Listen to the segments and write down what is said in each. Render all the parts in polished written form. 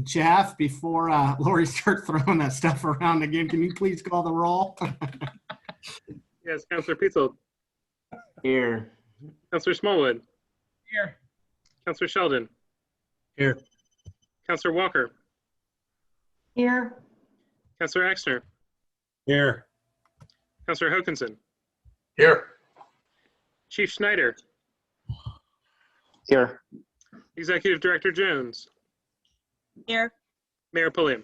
Jeff, before Lori starts throwing that stuff around again, can you please call the roll? Yes, Councillor Petzold. Here. Councillor Smallwood. Here. Councillor Sheldon. Here. Councillor Walker. Here. Councillor Exner. Here. Councillor Hokinson. Here. Chief Schneider. Here. Executive Director Jones. Here. Mayor Pulliam.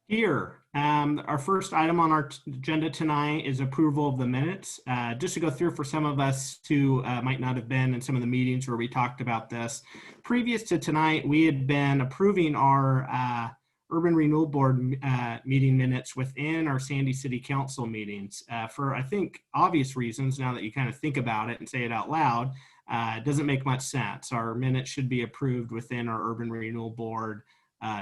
Here. Our first item on our agenda tonight is approval of the minutes. Just to go through for some of us who might not have been in some of the meetings where we talked about this. Previous to tonight, we had been approving our Urban Renewal Board meeting minutes within our Sandy City Council meetings for, I think, obvious reasons. Now that you kind of think about it and say it out loud, it doesn't make much sense. Our minutes should be approved within our Urban Renewal Board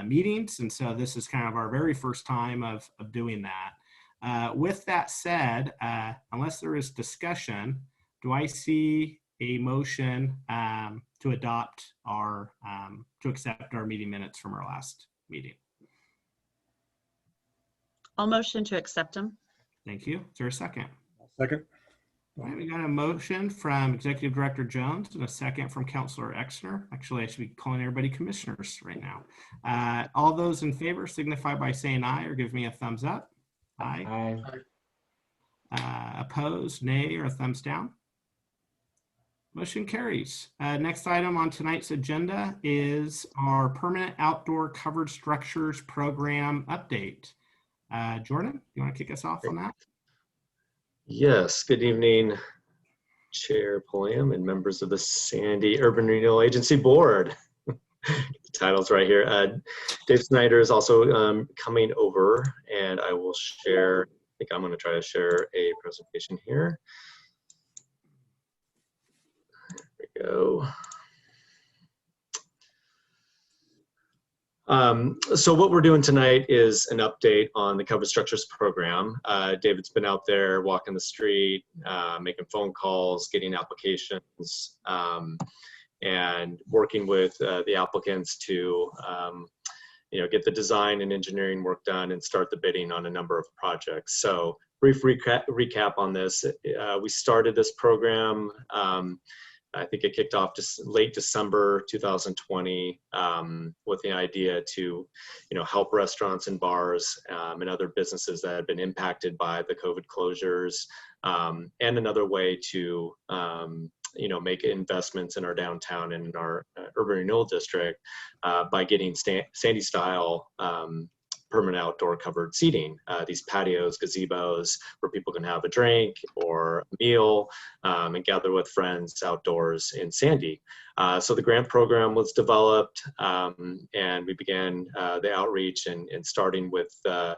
meetings. And so this is kind of our very first time of doing that. With that said, unless there is discussion, do I see a motion to adopt our, to accept our meeting minutes from our last meeting? I'll motion to accept them. Thank you. Is there a second? Second. All right, we got a motion from Executive Director Jones and a second from Councillor Exner. Actually, I should be calling everybody commissioners right now. All those in favor signify by saying aye or give me a thumbs up. Aye. Opposed, nay, or a thumbs down. Motion carries. Next item on tonight's agenda is our Permanent Outdoor Covered Structures Program update. Jordan, you want to kick us off on that? Yes, good evening, Chair Pulliam and members of the Sandy Urban Renewal Agency Board. The title's right here. Dave Snyder is also coming over, and I will share, I think I'm going to try to share a presentation here. There we go. So what we're doing tonight is an update on the Covered Structures program. David's been out there walking the street, making phone calls, getting applications, and working with the applicants to get the design and engineering work done and start the bidding on a number of projects. So brief recap on this. We started this program, I think it kicked off just late December 2020 with the idea to, help restaurants and bars and other businesses that had been impacted by the COVID closures, and another way to, make investments in our downtown and in our urban renewal district by getting Sandy style permanent outdoor covered seating, these patios, gazebos, where people can have a drink or a meal and gather with friends outdoors in Sandy. So the grant program was developed, and we began the outreach and starting with the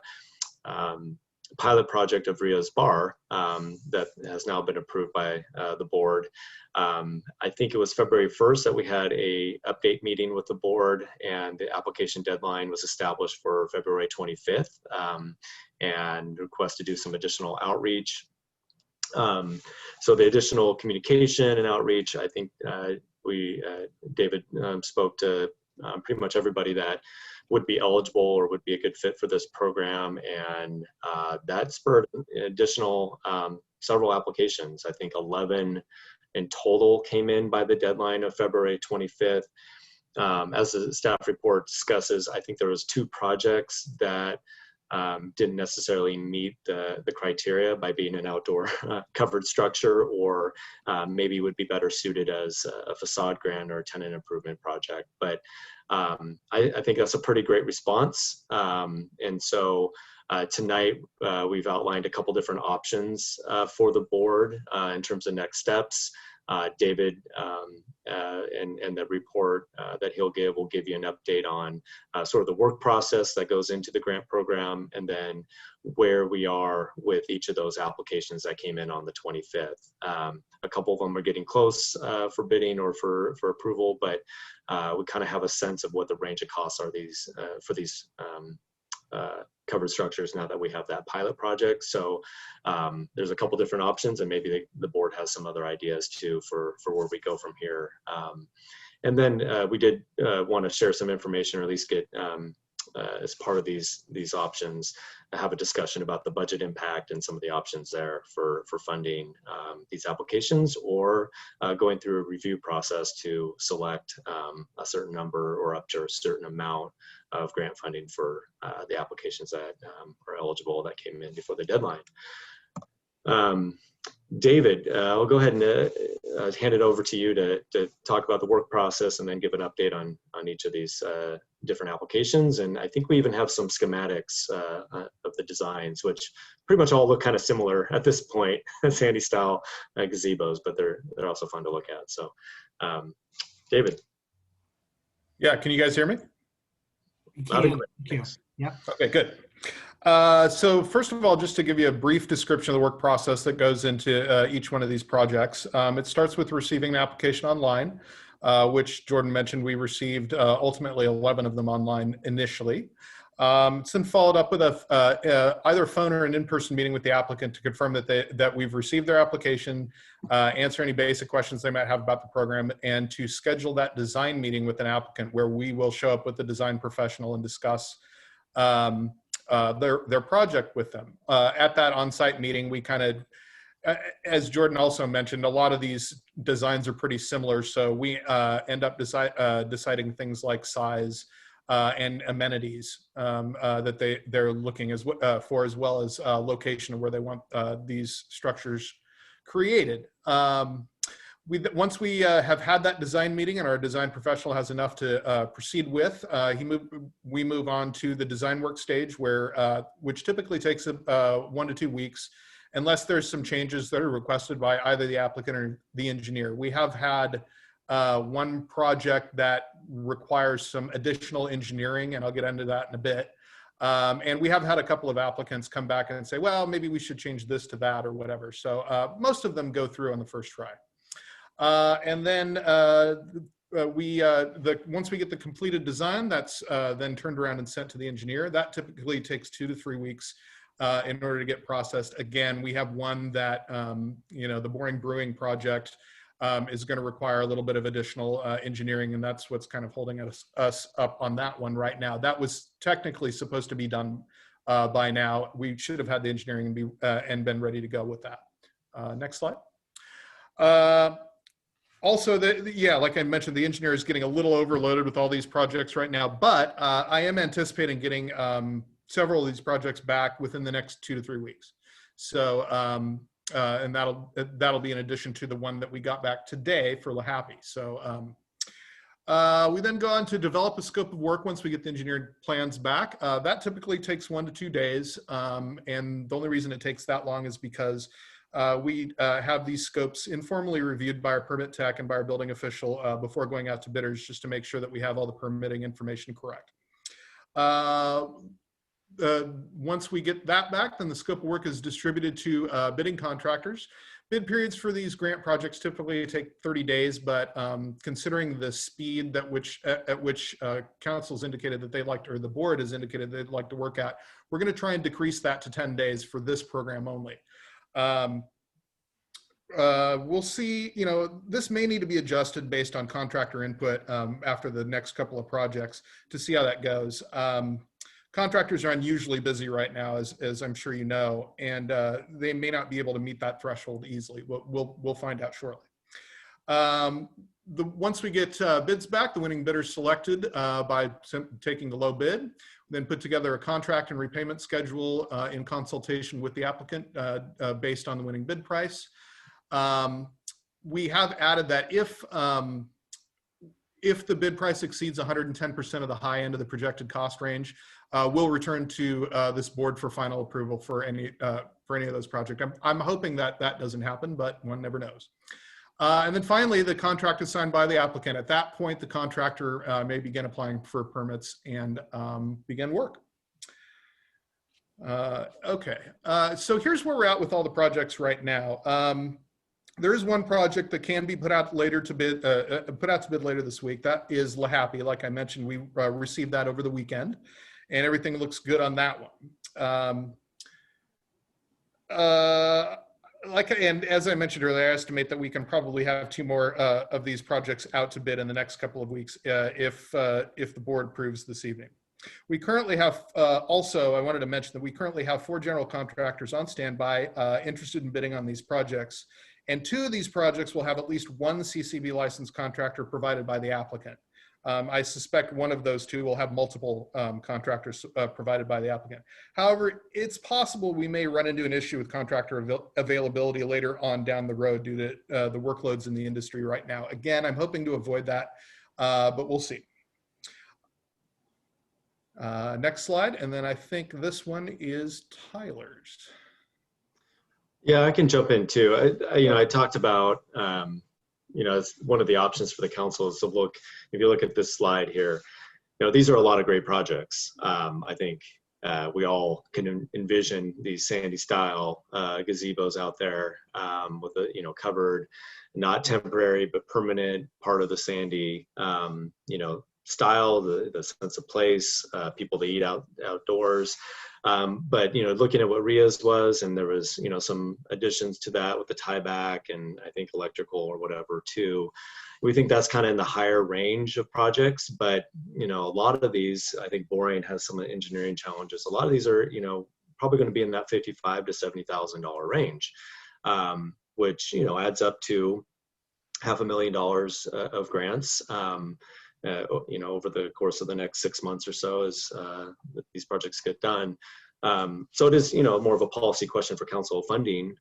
pilot project of Rio's Bar that has now been approved by the board. I think it was February 1st that we had a update meeting with the board, and the application deadline was established for February 25th, and request to do some additional outreach. So the additional communication and outreach, I think David spoke to pretty much everybody that would be eligible or would be a good fit for this program, and that spurred additional several applications. I think 11 in total came in by the deadline of February 25th. As the staff report discusses, I think there was 2 projects that didn't necessarily meet the criteria by being an outdoor covered structure, or maybe would be better suited as a facade grant or a tenant improvement project. But I think that's a pretty great response. And so tonight we've outlined a couple different options for the board in terms of next steps. David and the report that he'll give will give you an update on sort of the work process that goes into the grant program, and then where we are with each of those applications that came in on the 25th. A couple of them are getting close for bidding or for approval, but we kind of have a sense of what the range of costs are for these covered structures now that we have that pilot project. So there's a couple different options, and maybe the board has some other ideas too for where we go from here. And then we did want to share some information, or at least get as part of these options, have a discussion about the budget impact and some of the options there for funding these applications, or going through a review process to select a certain number or up to a certain amount of grant funding for the applications that are eligible that came in before the deadline. David, I'll go ahead and hand it over to you to talk about the work process and then give an update on each of these different applications. And I think we even have some schematics of the designs, which pretty much all look kind of similar at this point, Sandy style gazebos, but they're also fun to look at. So David. Yeah, can you guys hear me? Loud and clear. Thanks. Yeah. Okay, good. So first of all, just to give you a brief description of the work process that goes into each one of these projects. It starts with receiving an application online, which Jordan mentioned we received ultimately 11 of them online initially. It's then followed up with either a phone or an in-person meeting with the applicant to confirm that we've received their application, answer any basic questions they might have about the program, and to schedule that design meeting with an applicant where we will show up with the design professional and discuss their project with them. At that on-site meeting, we kind of, as Jordan also mentioned, a lot of these designs are pretty similar, so we end up deciding things like size and amenities that they're looking for, as well as location of where they want these structures created. Once we have had that design meeting and our design professional has enough to proceed with, we move on to the design work stage, which typically takes 1 to 2 weeks, unless there's some changes that are requested by either the applicant or the engineer. We have had one project that requires some additional engineering, and I'll get into that in a bit. And we have had a couple of applicants come back and say, well, maybe we should change this to that or whatever. So most of them go through on the first try. And then once we get the completed design, that's then turned around and sent to the engineer. That typically takes 2 to 3 weeks in order to get processed. Again, we have one that, the Boring Brewing project is going to require a little bit of additional engineering, and that's what's kind of holding us up on that one right now. That was technically supposed to be done by now. We should have had the engineering and been ready to go with that. Next slide. Also, like I mentioned, the engineer is getting a little overloaded with all these projects right now, but I am anticipating getting several of these projects back within the next 2 to 3 weeks. So, and that'll be in addition to the one that we got back today for LaHappy. So we then go on to develop a scope of work once we get the engineered plans back. That typically takes 1 to 2 days. And the only reason it takes that long is because we have these scopes informally reviewed by our permit tech and by our building official before going out to bidders, just to make sure that we have all the permitting information correct. Once we get that back, then the scope of work is distributed to bidding contractors. Bid periods for these grant projects typically take 30 days, but considering the speed at which council's indicated that they'd like to, or the board has indicated they'd like to work at, we're going to try and decrease that to 10 days for this program only. We'll see, this may need to be adjusted based on contractor input after the next couple of projects to see how that goes. Contractors are unusually busy right now, as I'm sure you know, and they may not be able to meet that threshold easily. We'll find out shortly. Once we get bids back, the winning bidder is selected by taking the low bid, then put together a contract and repayment schedule in consultation with the applicant based on the winning bid price. We have added that if the bid price exceeds 110% of the high end of the projected cost range, we'll return to this board for final approval for any of those projects. I'm hoping that doesn't happen, but one never knows. And then finally, the contract is signed by the applicant. At that point, the contractor may begin applying for permits and begin work. Okay, so here's where we're at with all the projects right now. There is one project that can be put out to bid later this week. That is LaHappy. Like I mentioned, we received that over the weekend, and everything looks good on that one. and as I mentioned earlier, I estimate that we can probably have 2 more of these projects out to bid in the next couple of weeks if the board approves this evening. We currently have, also, I wanted to mention that we currently have 4 general contractors on standby interested in bidding on these projects. And 2 of these projects will have at least 1 CCB licensed contractor provided by the applicant. I suspect one of those 2 will have multiple contractors provided by the applicant. However, it's possible we may run into an issue with contractor availability later on down the road due to the workloads in the industry right now. Again, I'm hoping to avoid that, but we'll see. Next slide, and then I think this one is Tyler's. Yeah, I can jump in too. I talked about, it's one of the options for the council is to look, if you look at this slide here, these are a lot of great projects. I think we all can envision these Sandy style gazebos out there with a, covered, not temporary, but permanent part of the Sandy, style, the sense of place, people to eat outdoors. But looking at what Ria's was, and there was some additions to that with the tieback and I think electrical or whatever too. We think that's kind of in the higher range of projects, but a lot of these, I think Boring has some engineering challenges. A lot of these are probably going to be in that $55,000 to $70,000 range, which adds up to $500,000 of grants. Over the course of the next 6 months or so as these projects get done. So it is, more of a policy question for council funding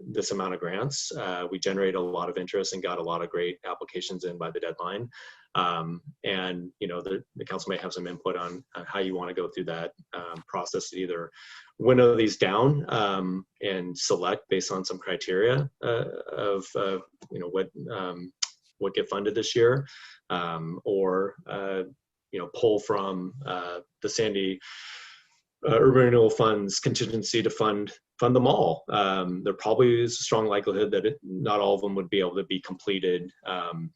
this amount of grants. We generated a lot of interest and got a lot of great applications in by the deadline. And, the council may have some input on how you want to go through that process to either winnow these down and select based on some criteria of, what get funded this year, or pull from the Sandy Urban Renewal Fund's contingency to fund them all. There probably is a strong likelihood that not all of them would be able to be completed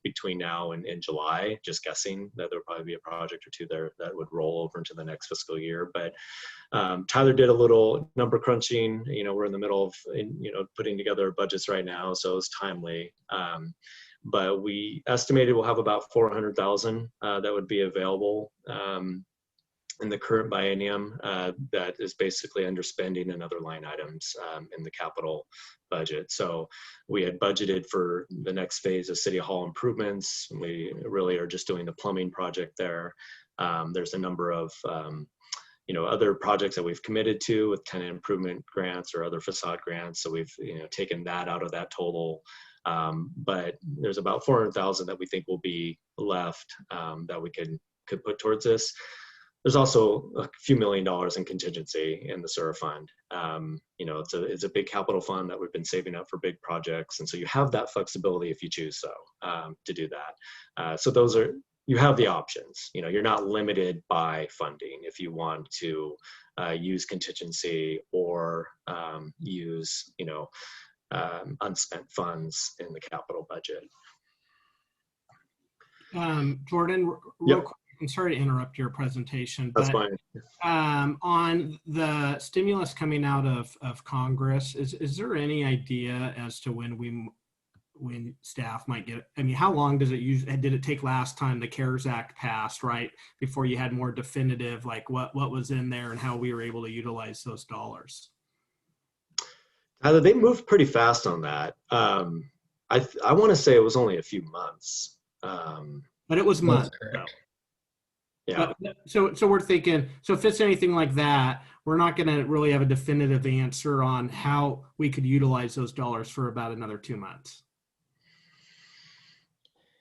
between now and July. Just guessing that there'll probably be a project or 2 there that would roll over into the next fiscal year. But Tyler did a little number crunching. We're in the middle of putting together budgets right now, so it's timely. But we estimated we'll have about 400,000 that would be available in the current biennium that is basically underspending in other line items in the capital budget. So we had budgeted for the next phase of City Hall improvements. We really are just doing the plumbing project there. There's a number of other projects that we've committed to with tenant improvement grants or other facade grants. So we've taken that out of that total. But there's about 400,000 that we think will be left that we could put towards this. There's also a few $1 million in contingency in the SURA fund. It's a big capital fund that we've been saving up for big projects, and so you have that flexibility if you choose so to do that. So you have the options. You're not limited by funding if you want to use contingency or use unspent funds in the capital budget. Jordan, real quick, I'm sorry to interrupt your presentation. That's but, fine. On the stimulus coming out of Congress, is there any idea as to when staff might get? I mean, how long did it take last time the CARES Act passed, right? Before you had more definitive, like what was in there and how we were able to utilize those dollars? They moved pretty fast on that. I want to say it was only a few months. But it was months. Yeah. So we're thinking, so if it's anything like that, we're not going to really have a definitive answer on how we could utilize those dollars for about another 2 months.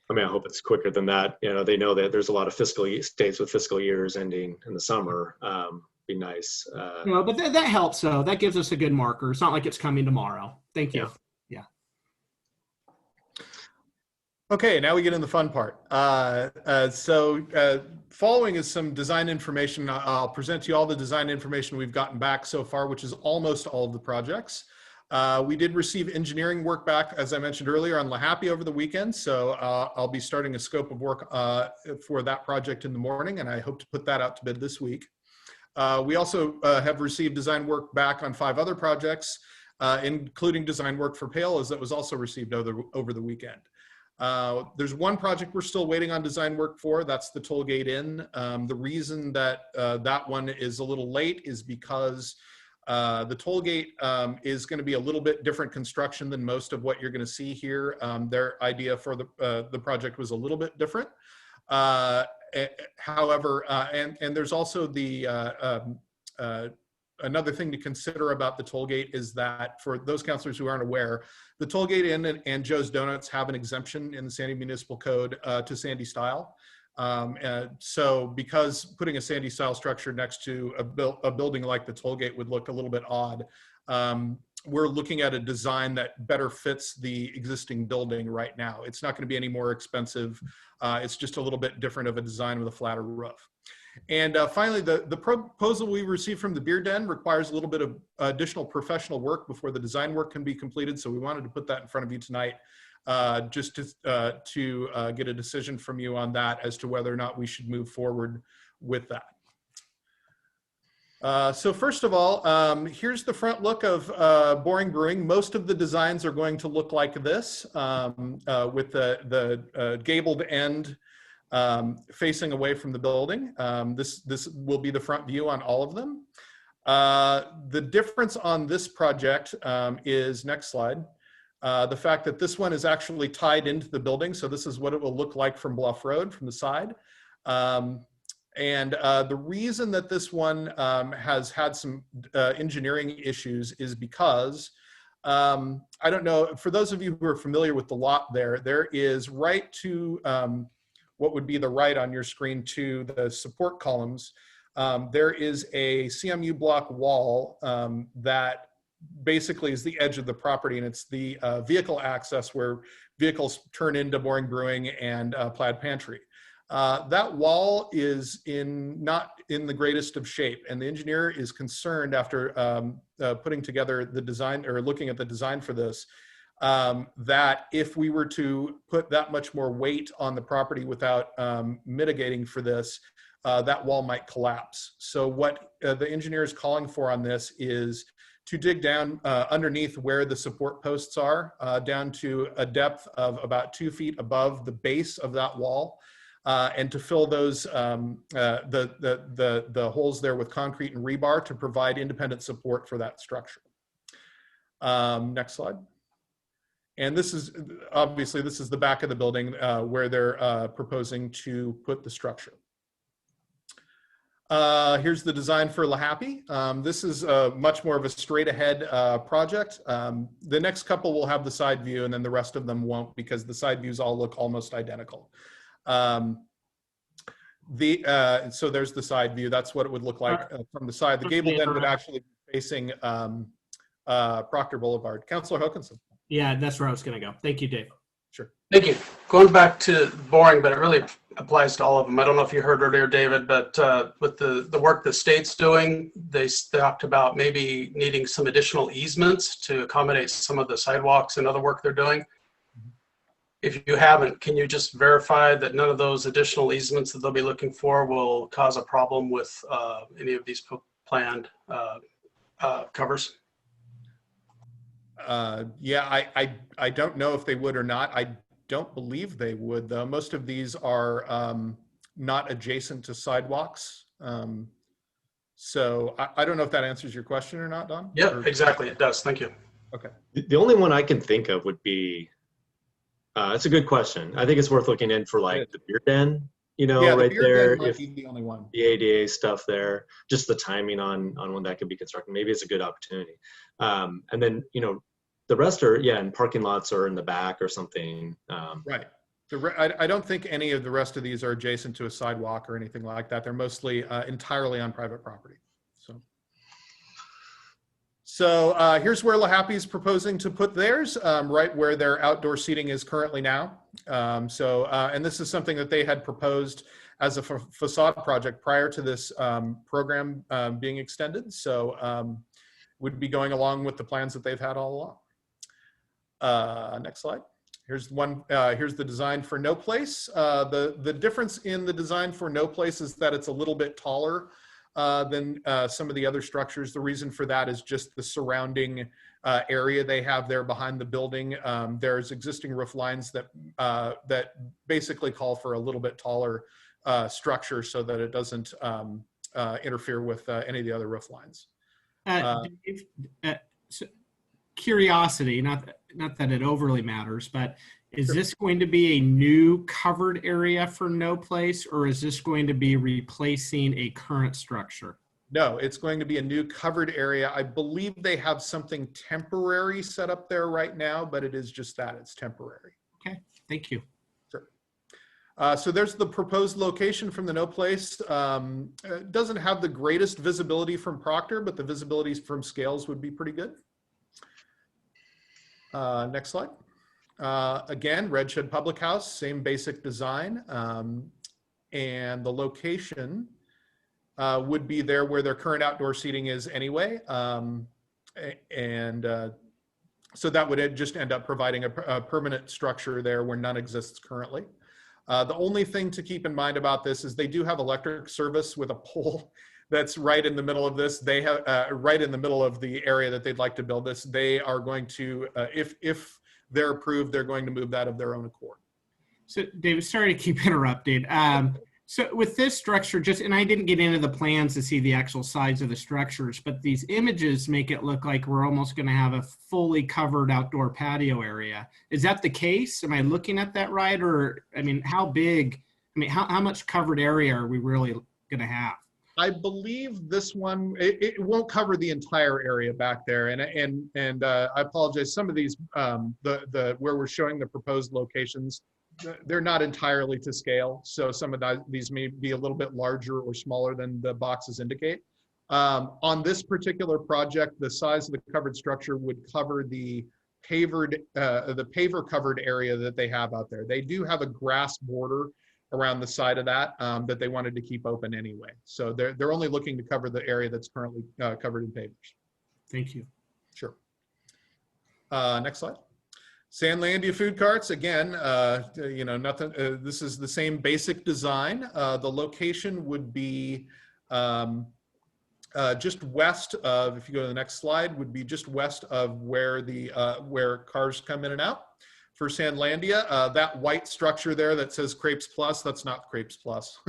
I mean, I hope it's quicker than that. They know that there's a lot of states with fiscal years ending in the summer. Be nice. But that helps. So that gives us a good marker. It's not like it's coming tomorrow. Thank you. Yeah. Okay, now we get in the fun part. Following is some design information. I'll present to you all the design information we've gotten back so far, which is almost all of the projects. We did receive engineering work back, as I mentioned earlier, on LaHappy over the weekend. So I'll be starting a scope of work for that project in the morning, and I hope to put that out to bid this week. We also have received design work back on 5 other projects. including design work for Palos that was also received over the weekend. There's one project we're still waiting on design work for. That's the Tollgate Inn. The reason that that one is a little late is because the tollgate is going to be a little bit different construction than most of what you're going to see here. Their idea for the project was a little bit different. However, and there's also the another thing to consider about the tollgate is that for those counselors who aren't aware, the Tollgate Inn and Joe's Donuts have an exemption in the Sandy Municipal Code to Sandy style. So because putting a Sandy style structure next to a building like the tollgate would look a little bit odd, we're looking at a design that better fits the existing building right now. It's not going to be any more expensive. It's just a little bit different of a design with a flatter roof. And finally, the proposal we received from the Beer Den requires a little bit of additional professional work before the design work can be completed. So we wanted to put that in front of you tonight, just to get a decision from you on that as to whether or not we should move forward with that. So first of all, here's the front look of Boring Brewing. Most of the designs are going to look like this, with the gabled end facing away from the building. This will be the front view on all of them. The difference on this project is, next slide, the fact that this one is actually tied into the building. So this is what it will look like from Bluff Road from the side. And the reason that this one has had some engineering issues is because, I don't know, for those of you who are familiar with the lot there is right to what would be the right on your screen to the support columns. There is a CMU block wall that basically is the edge of the property, and it's the vehicle access where vehicles turn into Boring Brewing and Plaid Pantry. That wall is not in the greatest of shape, and the engineer is concerned after putting together the design or looking at the design for this, that if we were to put that much more weight on the property without mitigating for this, that wall might collapse. So what the engineer is calling for on this is to dig down underneath where the support posts are, down to a depth of about 2 feet above the base of that wall, and to fill those the holes there with concrete and rebar to provide independent support for that structure. Next slide. And this is, obviously, this is the back of the building where they're proposing to put the structure. Here's the design for La Happy. This is much more of a straight ahead project. The next couple will have the side view, and then the rest of them won't, because the side views all look almost identical. So there's the side view. That's what it would look like from the side. The gable end would actually be facing Proctor Boulevard. Councilor Hokanson. Yeah, that's where I was going to go. Thank you, Dave. Sure. Thank you. Going back to Boring, but it really applies to all of them. I don't know if you heard earlier, David, but with the work the state's doing, they talked about maybe needing some additional easements to accommodate some of the sidewalks and other work they're doing. If you haven't, can you just verify that none of those additional easements that they'll be looking for will cause a problem with any of these planned covers? Yeah, I don't know if they would or not. I don't believe they would, though. Most of these are not adjacent to sidewalks. So I don't know if that answers your question or not, Don? Yeah, exactly. It does. Thank you. Okay. The only one I can think of would be, it's a good question. I think it's worth looking in for like the Beer Den, you know, Yeah, right Beer there. Den might If be the only one. the ADA stuff there, just the timing on when that could be constructed, maybe it's a good opportunity. And then, you know, the rest are, yeah, in parking lots or in the back or something. Right. I don't think any of the rest of these are adjacent to a sidewalk or anything like that. They're mostly entirely on private property. So here's where La Happy is proposing to put theirs, right where their outdoor seating is currently now. And this is something that they had proposed as a facade project prior to this program being extended. So would be going along with the plans that they've had all along. Next slide. Here's one. Here's the design for No Place. The difference in the design for No Place is that it's a little bit taller than some of the other structures. The reason for that is just the surrounding area they have there behind the building. There's existing roof lines that basically call for a little bit taller structure so that it doesn't interfere with any of the other roof lines. Dave, so curiosity, not that it overly matters, but is this going to be a new covered area for No Place, or is this going to be replacing a current structure? No, it's going to be a new covered area. I believe they have something temporary set up there right now, but it is just that, it's temporary. Okay, thank you. Sure. So there's the proposed location from the No Place. It doesn't have the greatest visibility from Proctor, but the visibility from Scales would be pretty good. Next slide. Again, Redshed Public House, same basic design. And the location would be there where their current outdoor seating is anyway. So that would just end up providing a permanent structure there where none exists currently. The only thing to keep in mind about this is they do have electric service with a pole that's right in the middle of this. They have right in the middle of the area that they'd like to build this. They are going to, if they're approved, they're going to move that of their own accord. So David, sorry to keep interrupting. So with this structure, and I didn't get into the plans to see the actual size of the structures, but these images make it look like we're almost going to have a fully covered outdoor patio area. Is that the case? Am I looking at that right? Or, I mean, how big, how much covered area are we really going to have? I believe this one, it won't cover the entire area back there. And I apologize, some of these, where we're showing the proposed locations, they're not entirely to scale. So some of these may be a little bit larger or smaller than the boxes indicate. On this particular project, the size of the covered structure would cover the paver covered area that they have out there. They do have a grass border around the side of that that they wanted to keep open anyway. So they're only looking to cover the area that's currently covered in pavers. Thank you. Sure. Next slide. Sandlandia food carts, again, nothing, this is the same basic design. The location would be just west of, if you go to the next slide, would be just west of where where cars come in and out. For Sandlandia, that white structure there that says Crepes Plus, that's not Crepes Plus.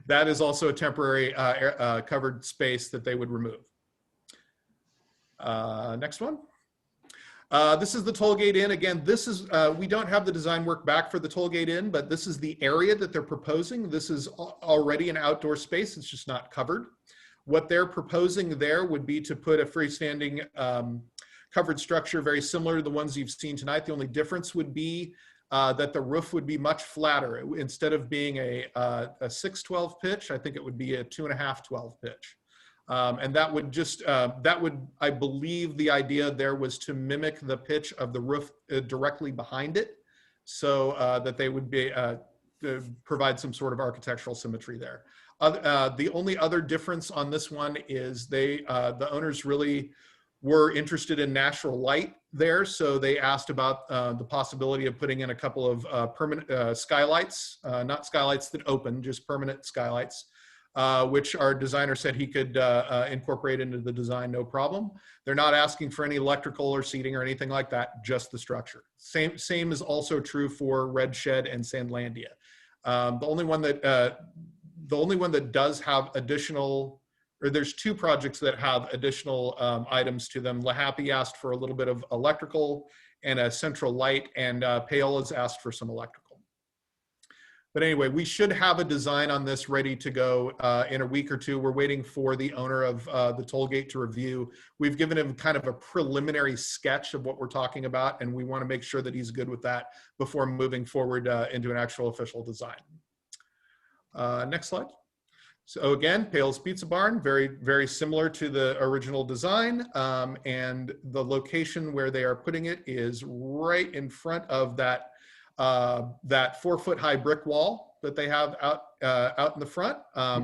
That is also a temporary covered space that they would remove. Next one. This is the Tollgate Inn. Again, this is, we don't have the design work back for the Tollgate Inn, but this is the area that they're proposing. This is already an outdoor space. It's just not covered. What they're proposing there would be to put a freestanding covered structure very similar to the ones you've seen tonight. The only difference would be that the roof would be much flatter. Instead of being a 6/12 pitch, I think it would be a 2.5/12 pitch. And that would just, I believe the idea there was to mimic the pitch of the roof directly behind it, so that they would be, provide some sort of architectural symmetry there. The only other difference on this one is the owners really were interested in natural light there, so they asked about the possibility of putting in a couple of permanent skylights, not skylights that open, just permanent skylights, which our designer said he could incorporate into the design, no problem. They're not asking for any electrical or seating or anything like that, just the structure. Same is also true for Redshed and Sandlandia. The only one that does have additional, or there's two projects that have additional items to them. LaHappy asked for a little bit of electrical and a central light, and Paola's asked for some electrical. But anyway, we should have a design on this ready to go in a week or two. We're waiting for the owner of the Tollgate to review. We've given him kind of a preliminary sketch of what we're talking about, and we want to make sure that he's good with that before moving forward into an actual official design. Next slide. So again, Paola's Pizza Barn, very, very similar to the original design. And the location where they are putting it is right in front of that 4-foot high brick wall that they have out in the front.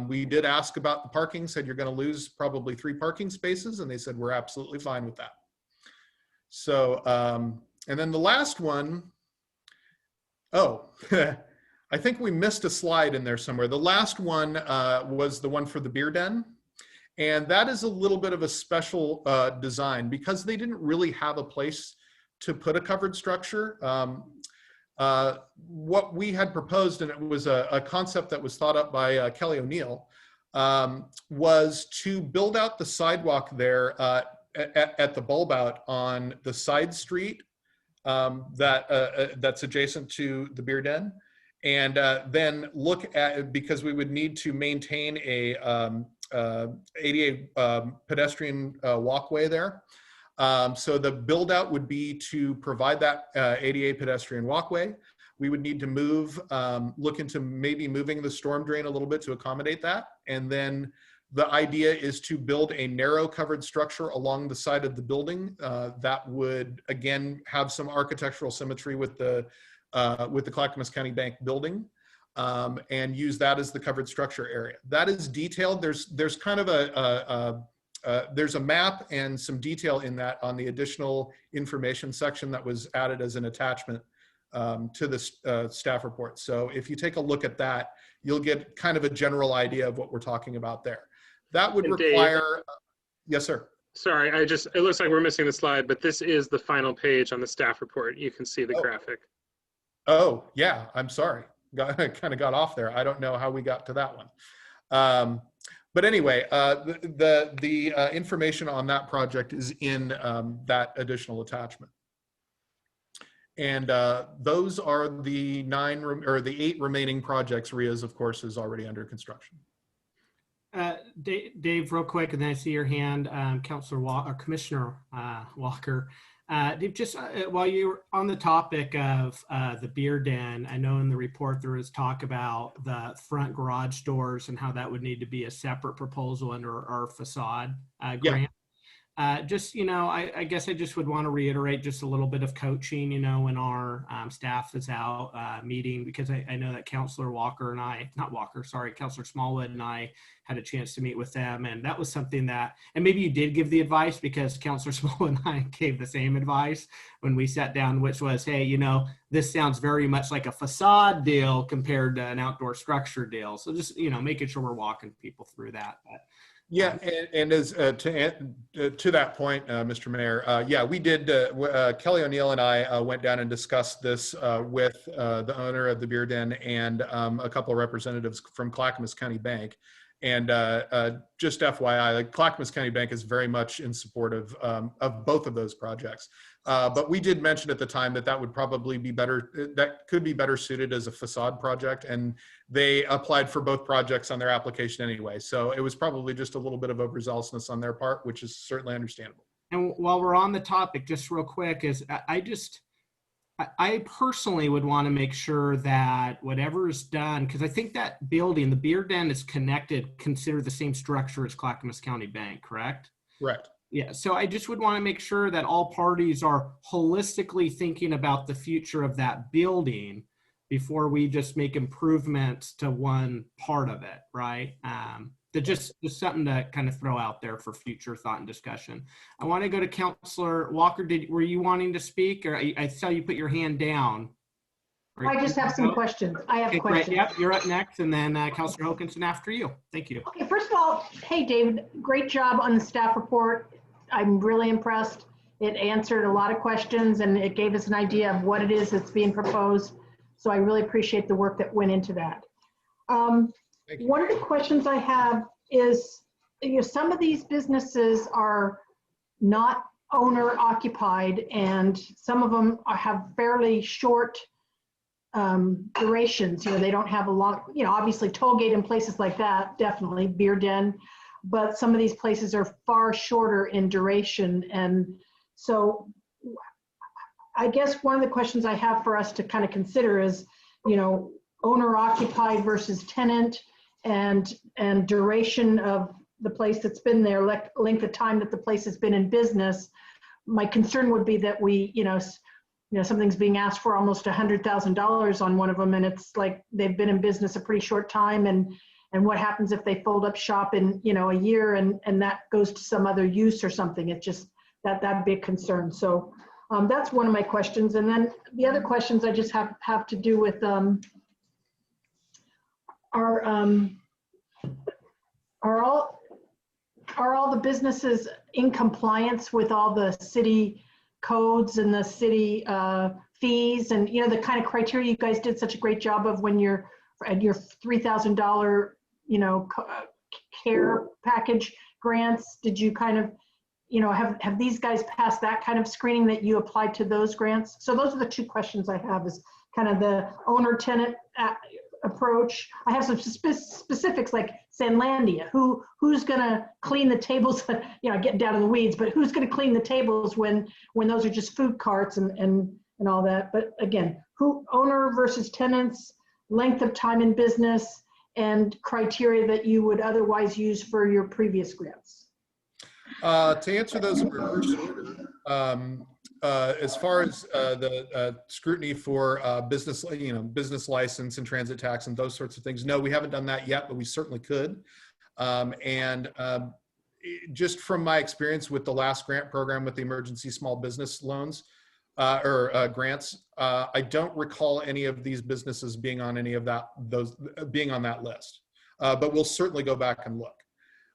We did ask about the parking, said you're going to lose probably 3 parking spaces, and they said we're absolutely fine with that. So, and then the last one, I think we missed a slide in there somewhere. The last one was the one for the beer den. And that is a little bit of a special design because they didn't really have a place to put a covered structure. What we had proposed, and it was a concept that was thought up by Kelly O'Neill, was to build out the sidewalk there at the bulb out on the side street that's adjacent to the beer den, and then look at, because we would need to maintain a ADA pedestrian walkway there. So the build out would be to provide that ADA pedestrian walkway. We would need to move, look into maybe moving the storm drain a little bit to accommodate that. And then the idea is to build a narrow covered structure along the side of the building that would, again, have some architectural symmetry with the Clackamas County Bank building, and use that as the covered structure area. That is detailed. There's kind of there's a map and some detail in that on the additional information section that was added as an attachment to the staff report. So if you take a look at that, you'll get kind of a general idea of what we're talking about there. That would require, yes, sir. Sorry, it looks like we're missing the slide, but this is the final page on the staff report. You can see the graphic. Oh, yeah, I'm sorry. Kind of got off there. I don't know how we got to that one. But anyway, the information on that project is in that additional attachment. And those are the 8 remaining projects. RIA's, of course, is already under construction. Dave, real quick, and then I see your hand, Councilor Walker, Commissioner Walker. Dave, just while you're on the topic of the beer den, I know in the report there was talk about the front garage doors and how that would need to be a separate proposal under our facade grant. Just, I guess I just would want to reiterate just a little bit of coaching, when our staff is out meeting, because I know that Councilor Walker and I, not Walker, sorry, Councilor Smallwood and I had a chance to meet with them. And that was something that, and maybe you did give the advice because Councilor Smallwood and I gave the same advice when we sat down, which was, hey, this sounds very much like a facade deal compared to an outdoor structure deal. So just, making sure we're walking people through that. But, yeah, and as to that point, Mr. Mayor, yeah, we did. Kelly O'Neill and I went down and discussed this with the owner of the beer den and a couple of representatives from Clackamas County Bank. And just FYI, Clackamas County Bank is very much in support of both of those projects. But we did mention at the time that would probably be better, that could be better suited as a facade project. And they applied for both projects on their application anyway. So it was probably just a little bit of overzealousness on their part, which is certainly understandable. And while we're on the topic, just real quick, is I personally would want to make sure that whatever is done, because I think that building, the beer den, is connected, considered the same structure as Clackamas County Bank, correct? Correct. Yeah, so I just would want to make sure that all parties are holistically thinking about the future of that building before we just make improvements to one part of it, right? Just something to kind of throw out there for future thought and discussion. I want to go to Councilor Walker. Were you wanting to speak, or I saw you put your hand down? I just have some questions. I have questions. Great. Yep, you're up next, and then Councilor Hokinson after you. Thank you. Okay, first of all, hey, David, great job on the staff report. I'm really impressed. It answered a lot of questions, and it gave us an idea of what it is that's being proposed. So I really appreciate the work that went into that. One of the questions I have is, some of these businesses are not owner occupied, and some of them have fairly short durations. They don't have a lot, obviously Tollgate and places like that, definitely beer den, but some of these places are far shorter in duration. And so I guess one of the questions I have for us to kind of consider is, owner occupied versus tenant, and duration of the place that's been there, length of time that the place has been in business. My concern would be that we, something's being asked for almost $100,000 on one of them, and it's like they've been in business a pretty short time, and what happens if they fold up shop in a year and that goes to some other use or something? It's just that'd be a concern. So that's one of my questions. And then the other questions I just have to do with are are all the businesses in compliance with all the city codes and the city fees and, you know, the kind of criteria you guys did such a great job of when you're at your $3,000, you know, care package grants? Did you kind of, you know, have these guys passed that kind of screening that you applied to those grants? So those are the two questions I have, is kind of the owner-tenant approach. I have some specifics like Sandlandia. Who's going to clean the tables? You know, getting down in the weeds, but who's going to clean the tables when those are just food carts and all that? But again, who, owner versus tenants, length of time in business, and criteria that you would otherwise use for your previous grants. To answer those in reverse order, as far as the scrutiny for business, you know, business license and transit tax and those sorts of things, no, we haven't done that yet, but we certainly could. Just from my experience with the last grant program with the emergency small business loans grants, I don't recall any of these businesses being on any of being on that list. But we'll certainly go back and look.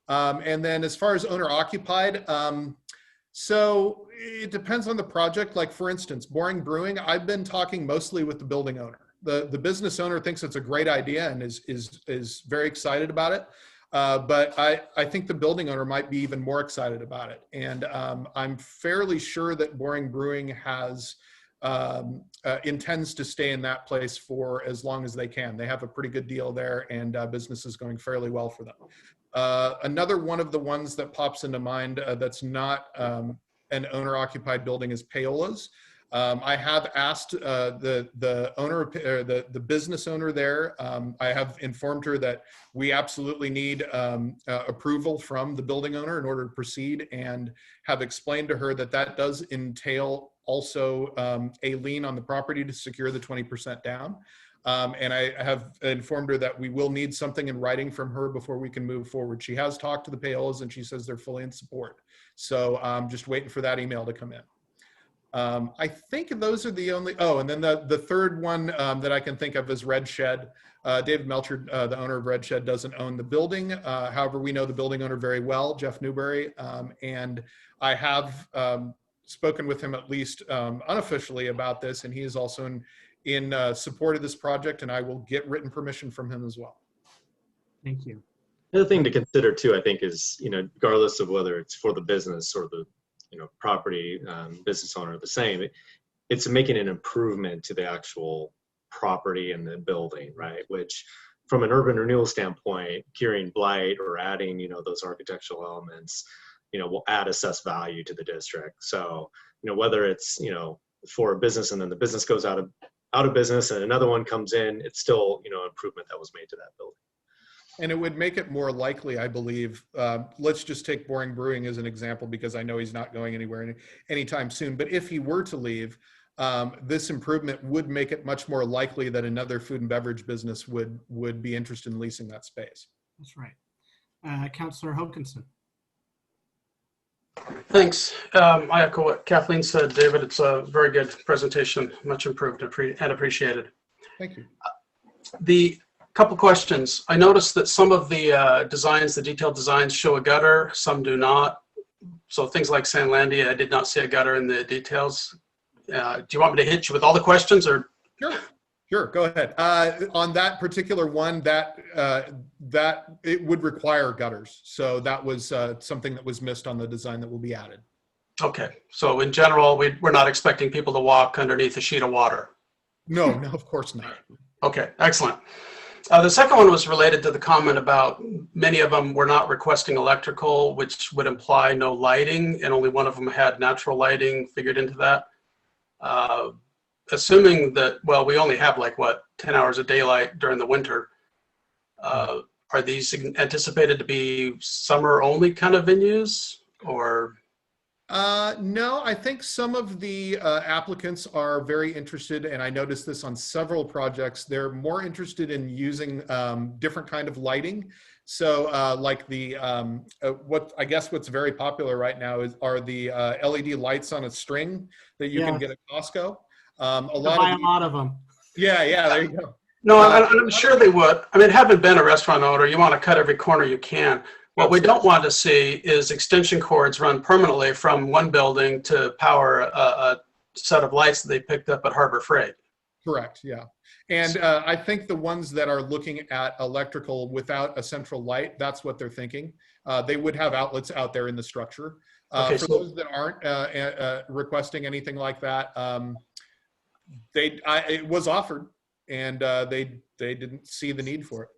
And then as far as owner occupied, so it depends on the project. Like for instance, Boring Brewing, I've been talking mostly with the building owner. The business owner thinks it's a great idea and is very excited about it. But I think the building owner might be even more excited about it. And I'm fairly sure that Boring Brewing has intends to stay in that place for as long as they can. They have a pretty good deal there, and business is going fairly well for them. Another one of the ones that pops into mind that's not an owner-occupied building is Paola's. I have asked the owner, or the business owner there. I have informed her that we absolutely need approval from the building owner in order to proceed, and have explained to her that that does entail also a lien on the property to secure the 20% down. And I have informed her that we will need something in writing from her before we can move forward. She has talked to the Paolas and she says they're fully in support. So I'm just waiting for that email to come in. I think those are the only, oh, and then the third one that I can think of is Redshed. David Melcher, the owner of Redshed, doesn't own the building. However, we know the building owner very well, Jeff Newberry, and I have spoken with him at least unofficially about this, and he is also in support of this project, and I will get written permission from him as well. Thank you. The other thing to consider too, I think, is, you know, regardless of whether it's for the business or the, you know, property business owner, the same, it's making an improvement to the actual property and the building, right? Which from an urban renewal standpoint, curing blight or adding, you know, those architectural elements, you know, will add assessed value to the district. So, you know, whether it's, you know, for a business and then the business goes out of business and another one comes in, it's still, you know, improvement that was made to that building. And it would make it more likely, I believe. Let's just take Boring Brewing as an example, because I know he's not going anywhere anytime soon. But if he were to leave, this improvement would make it much more likely that another food and beverage business would be interested in leasing that space. That's right. Councillor Hokinson. Thanks. I echo what Kathleen said, David. It's a very good presentation, much improved and appreciated. Thank you. The couple questions. I noticed that some of the designs, the detailed designs, show a gutter, some do not. So things like Sandlandia, I did not see a gutter in the details. Do you want me to hit you with all the questions, or? Sure, go ahead. On that particular one, that it would require gutters. So that was something that was missed on the design that will be added. Okay, so in general, we're not expecting people to walk underneath a sheet of water. No, of course not. Okay, excellent. The second one was related to the comment about many of them were not requesting electrical, which would imply no lighting, and only one of them had natural lighting figured into that. Assuming that, well, we only have like, what, 10 hours of daylight during the winter, are these anticipated to be summer only kind of venues, or? No, I think some of the applicants are very interested, and I noticed this on several projects. They're more interested in using different kind of lighting. So like the, what's very popular right now are the LED lights on a string that you can get at Costco. A lot of them. Yeah, there you go. No, I'm sure they would. I mean, having been a restaurant owner, you want to cut every corner you can. What we don't want to see is extension cords run permanently from one building to power a set of lights that they picked up at Harbor Freight. Correct, yeah. And I think the ones that are looking at electrical without a central light, that's what they're thinking. They would have outlets out there in the structure. Okay, For so- those that aren't requesting anything like that, it was offered, and they didn't see the need for it.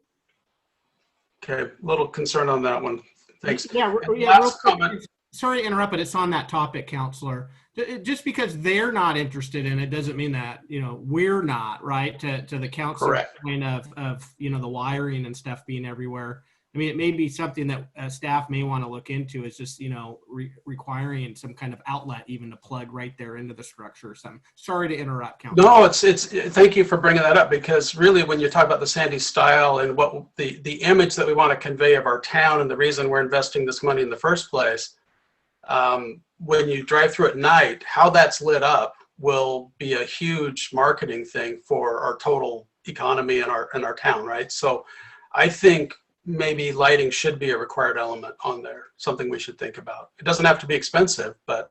Okay, little concern on that one. Thanks. Yeah, And yeah. last comment. Sorry to interrupt, but it's on that topic, Counselor. Just because they're not interested in it doesn't mean that, we're not, right? To the council's Correct. point of the wiring and stuff being everywhere. I mean, it may be something that staff may want to look into, is just, requiring some kind of outlet even to plug right there into the structure or something. Sorry to interrupt, Counselor. No, thank you for bringing that up, because really when you talk about the Sandy style and what the image that we want to convey of our town and the reason we're investing this money in the first place, when you drive through at night, how that's lit up will be a huge marketing thing for our total economy and our town, right? So I think maybe lighting should be a required element on there, something we should think about. It doesn't have to be expensive, but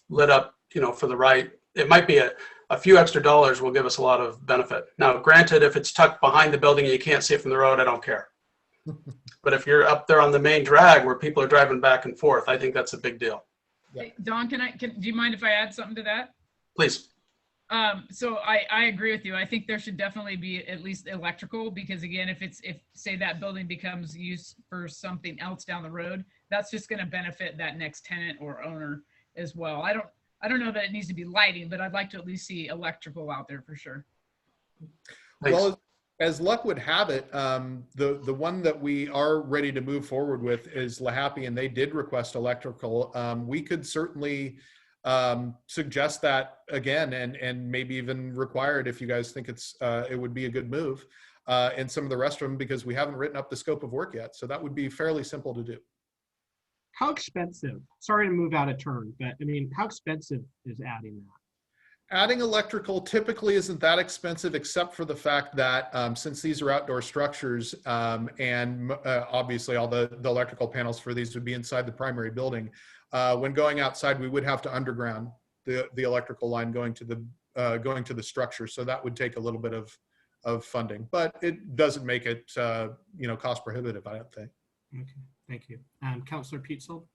lit up, for the right, it might be a few extra dollars will give us a lot of benefit. Now, granted, if it's tucked behind the building and you can't see it from the road, I don't care. But if you're up there on the main drag where people are driving back and forth, I think that's a big deal. Hey, Don, do you mind if I add something to that? Please. So I agree with you. I think there should definitely be at least electrical, because again, if say that building becomes used for something else down the road, that's just going to benefit that next tenant or owner as well. I don't know that it needs to be lighting, but I'd like to at least see electrical out there for sure. Thanks. Well, as luck would have it, the one that we are ready to move forward with is LaHappy, and they did request electrical. We could certainly suggest that again, and maybe even require it if you guys think it would be a good move in some of the rest of them, because we haven't written up the scope of work yet. So that would be fairly simple to do. How expensive? Sorry to move out of turn, but I mean, how expensive is adding that? Adding electrical typically isn't that expensive, except for the fact that since these are outdoor structures, and obviously all the electrical panels for these would be inside the primary building, when going outside, we would have to underground the electrical line going to the structure. So that would take a little bit of funding, but it doesn't make it cost prohibitive, I don't think. Okay, thank you. Councilor Peetzel?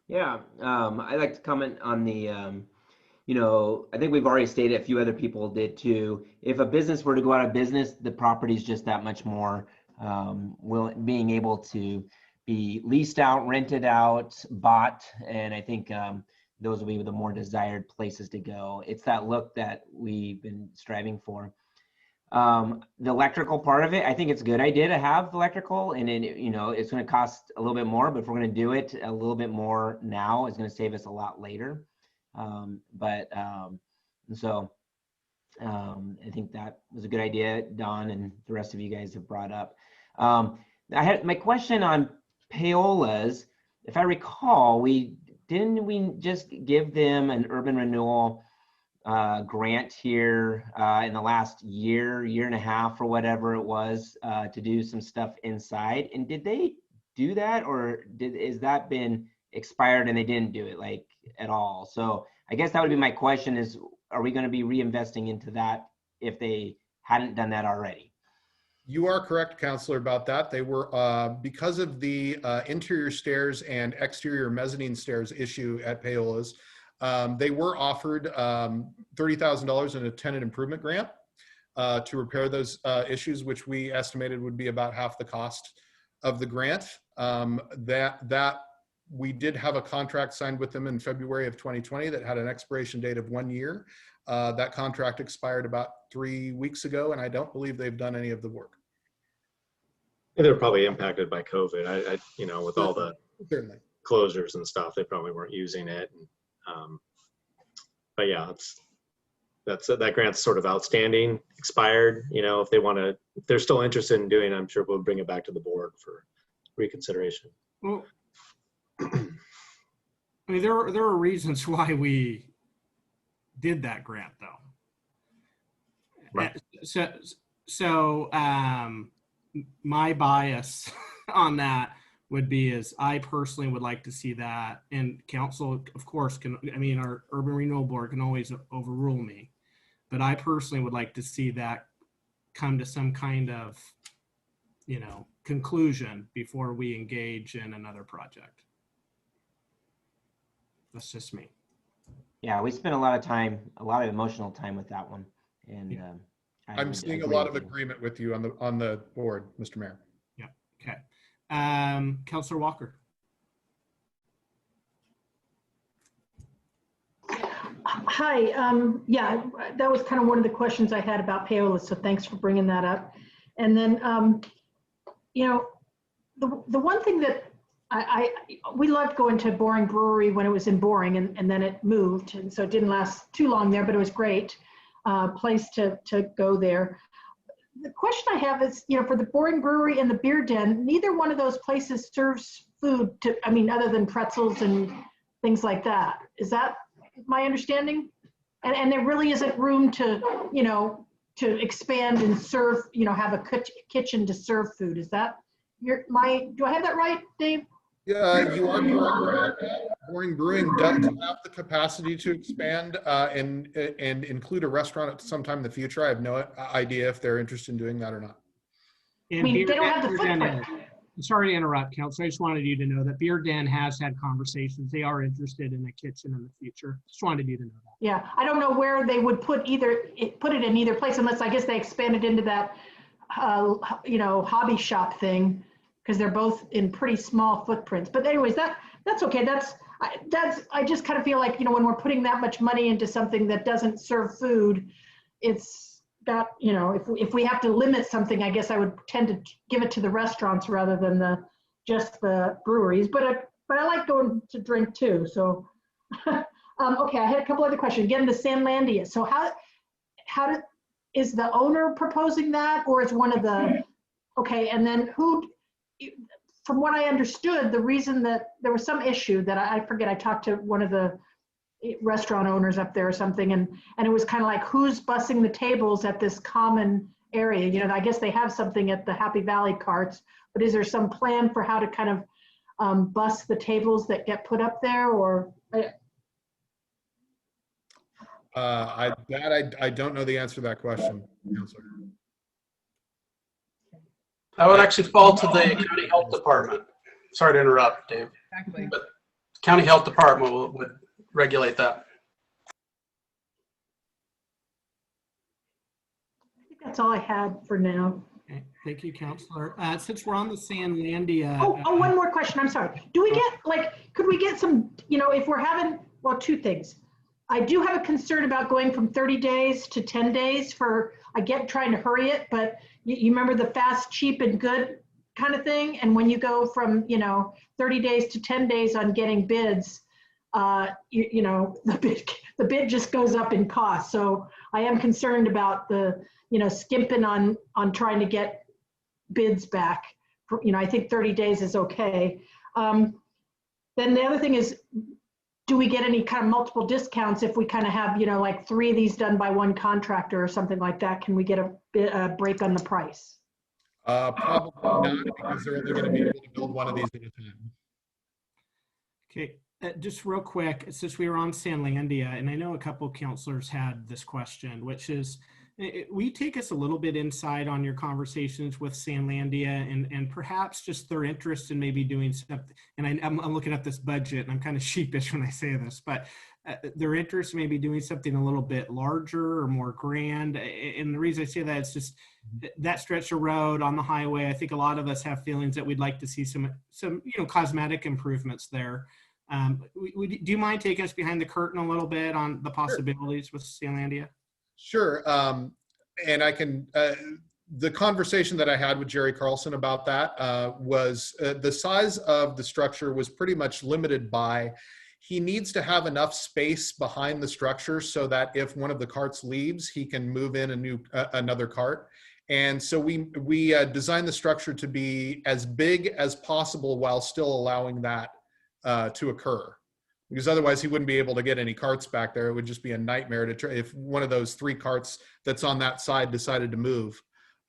Yeah, I'd like to comment on the, I think we've already stated, a few other people did too. If a business were to go out of business, the property is just that much more being able to be leased out, rented out, bought, and I think those will be the more desired places to go. It's that look that we've been striving for. The electrical part of it, I think it's a good idea to have electrical, and then, it's going to cost a little bit more, but if we're going to do it a little bit more now, it's going to save us a lot later. So I think that was a good idea, Don, and the rest of you guys have brought up. I had my question on payolas. If I recall, we just give them an urban renewal grant here in the last year and a half or whatever it was to do some stuff inside. And did they do that, or is that been expired and they didn't do it at all? So I guess that would be my question, is are we going to be reinvesting into that if they hadn't done that already? You are correct, Counselor, about that. They were, because of the interior stairs and exterior mezzanine stairs issue at Paola's, they were offered $30,000 in a tenant improvement grant to repair those issues, which we estimated would be about half the cost of the grant. That we did have a contract signed with them in February of 2020 that had an expiration date of 1 year. That contract expired about 3 weeks ago, and I don't believe they've done any of the work. They're probably impacted by COVID. With all the Certainly closures and stuff, they probably weren't using it. But yeah, that grant's sort of outstanding, expired. If they're still interested in doing it, I'm sure we'll bring it back to the board for reconsideration. Well, I mean, there are reasons why we did that grant, though. Right. So my bias on that would be is I personally would like to see that, and council, of course, can, I mean, our urban renewal board can always overrule me, but I personally would like to see that come to some kind of, you know, conclusion before we engage in another project. That's just me. Yeah, we spent a lot of time, a lot of emotional time with that one. And I'm would seeing a agree lot of with you. agreement with you on the board, Mr. Mayor. Yeah. Okay. Councillor Walker. Hi, yeah, that was kind of one of the questions I had about payola, so thanks for bringing that up. And then, you know, the one thing that we loved going to Boring Brewery when it was in Boring, and then it moved, and so it didn't last too long there, but it was great place to go there. The question I have is, you know, for the Boring Brewery and the Beer Den, neither one of those places serves food to, I mean, other than pretzels and things like that. Is that my understanding? And there really isn't room to, you know, to expand and serve, you know, have a kitchen to serve food. Is that do I have that right, Dave? Yeah, you are correct. Boring Brewing does have the capacity to expand and include a restaurant at some time in the future. I have no idea if they're interested in doing that or not. And I mean, Beer they don't Den- have the Beer Den footprint. is- Sorry to interrupt, Council. I just wanted you to know that Beer Den has had conversations. They are interested in a kitchen in the future. Just wanted you to know that. Yeah, I don't know where they would put it in either place, unless I guess they expanded into that, you know, hobby shop thing, because they're both in pretty small footprints. But anyways, that's okay. I just kind of feel like, you know, when we're putting that much money into something that doesn't serve food, it's got, you know, if we have to limit something, I guess I would tend to give it to the restaurants rather than just the breweries. But I like going to drink too. So, okay, I had a couple other questions. Again, the Sandlandia. So is the owner proposing that, or is one of the, okay, and then who, from what I understood, the reason that there was some issue that I forget, I talked to one of the restaurant owners up there or something, and it was kind of like, who's bussing the tables at this common area? You know, I guess they have something at the Happy Valley carts, but is there some plan for how to kind of bus the tables that get put up there, or? I don't know the answer to that question, Counselor. That would actually fall to the county health department. Sorry to interrupt, Dave. Exactly. But county health department would regulate that. I think that's all I had for now. Okay. Thank you, Councillor. Since we're on the Sandlandia. Oh, one more question. I'm sorry. Do we get, like, could we get some, you know, if we're having, well, two things. I do have a concern about going from 30 days to 10 days I get trying to hurry it, but you remember the fast, cheap, and good kind of thing? And when you go from, you know, 30 days to 10 days on getting bids, you know, the bid just goes up in cost. So I am concerned about the, you know, skimping on trying to get bids back. You know, I think 30 days is okay. Then the other thing is, do we get any kind of multiple discounts if we kind of have, you know, like 3 of these done by one contractor or something like that? Can we get a break on the price? Probably not, because they're only going to be able to build one of these at a time. Okay, just real quick, since we were on Sandlandia, and I know a couple of councilors had this question, which is, will you take us a little bit inside on your conversations with Sandlandia and perhaps just their interest in maybe doing something? And I'm looking at this budget and I'm kind of sheepish when I say this, but their interest in maybe doing something a little bit larger or more grand. And the reason I say that, it's just that stretch of road on the highway. I think a lot of us have feelings that we'd like to see some you know, cosmetic improvements there. Do you mind taking us behind the curtain a little bit on the possibilities with Sandlandia? Sure. And I can, the conversation that I had with Jerry Carlson about that was the size of the structure was pretty much limited by, he needs to have enough space behind the structure so that if one of the carts leaves, he can move in another cart. And so we designed the structure to be as big as possible while still allowing that to occur. Because otherwise he wouldn't be able to get any carts back there. It would just be a nightmare to try if one of those 3 carts that's on that side decided to move.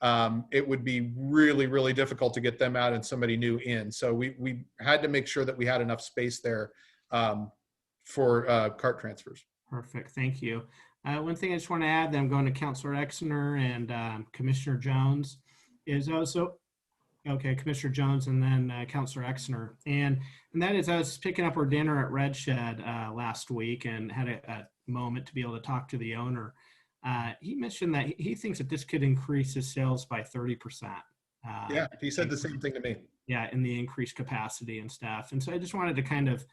it would be really, really difficult to get them out and somebody new in. So we had to make sure that we had enough space there for cart transfers. Perfect. Thank you. One thing I just want to add that I'm going to Councilor Exner and Commissioner Jones is also, okay, Commissioner Jones and then Councilor Exner. And that is, I was picking up our dinner at Redshed last week and had a moment to be able to talk to the owner. He mentioned that he thinks that this could increase his sales by 30%. Yeah, he said the same thing to me. Yeah, in the increased capacity and stuff. And so I just wanted to kind of,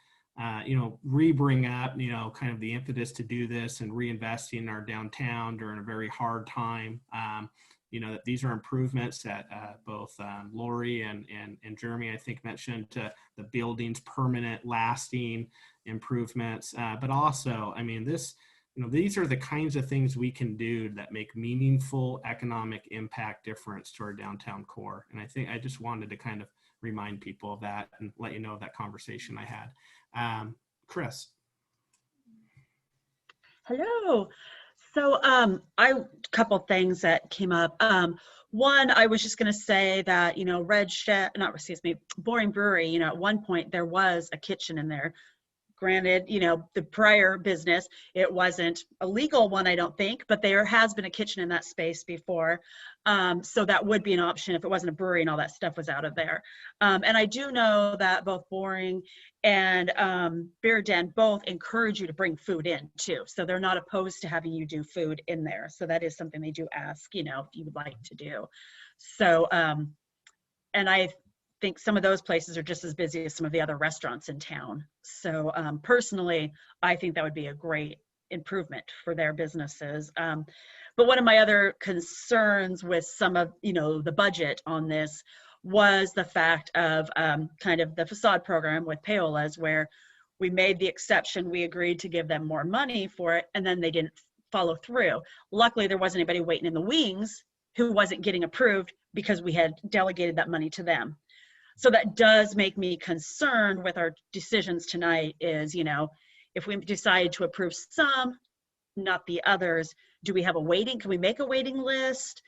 re-bring up, kind of the impetus to do this and reinvesting in our downtown during a very hard time. That these are improvements that both Lori and Jeremy, I think, mentioned the building's permanent, lasting improvements. But also, I mean, these are the kinds of things we can do that make meaningful economic impact difference to our downtown core. And I think I just wanted to kind of remind people of that and let you know of that conversation I had. Chris. Hello. So a couple things that came up. One, I was just going to say that, Boring Brewery, at one point there was a kitchen in there. Granted, the prior business, it wasn't a legal one, I don't think, but there has been a kitchen in that space before. So that would be an option if it wasn't a brewery and all that stuff was out of there. And I do know that both Boring and Beer Den both encourage you to bring food in too. So they're not opposed to having you do food in there. So that is something they do ask, if you would like to do. So, and I think some of those places are just as busy as some of the other restaurants in town. So personally, I think that would be a great improvement for their businesses. But one of my other concerns with some of, the budget on this was the fact of kind of the Facade program with Paola's, where we made the exception, we agreed to give them more money for it, and then they didn't follow through. Luckily, there wasn't anybody waiting in the wings who wasn't getting approved because we had delegated that money to them. So that does make me concerned with our decisions tonight is, if we decide to approve some, not the others, do we have can we make a waiting list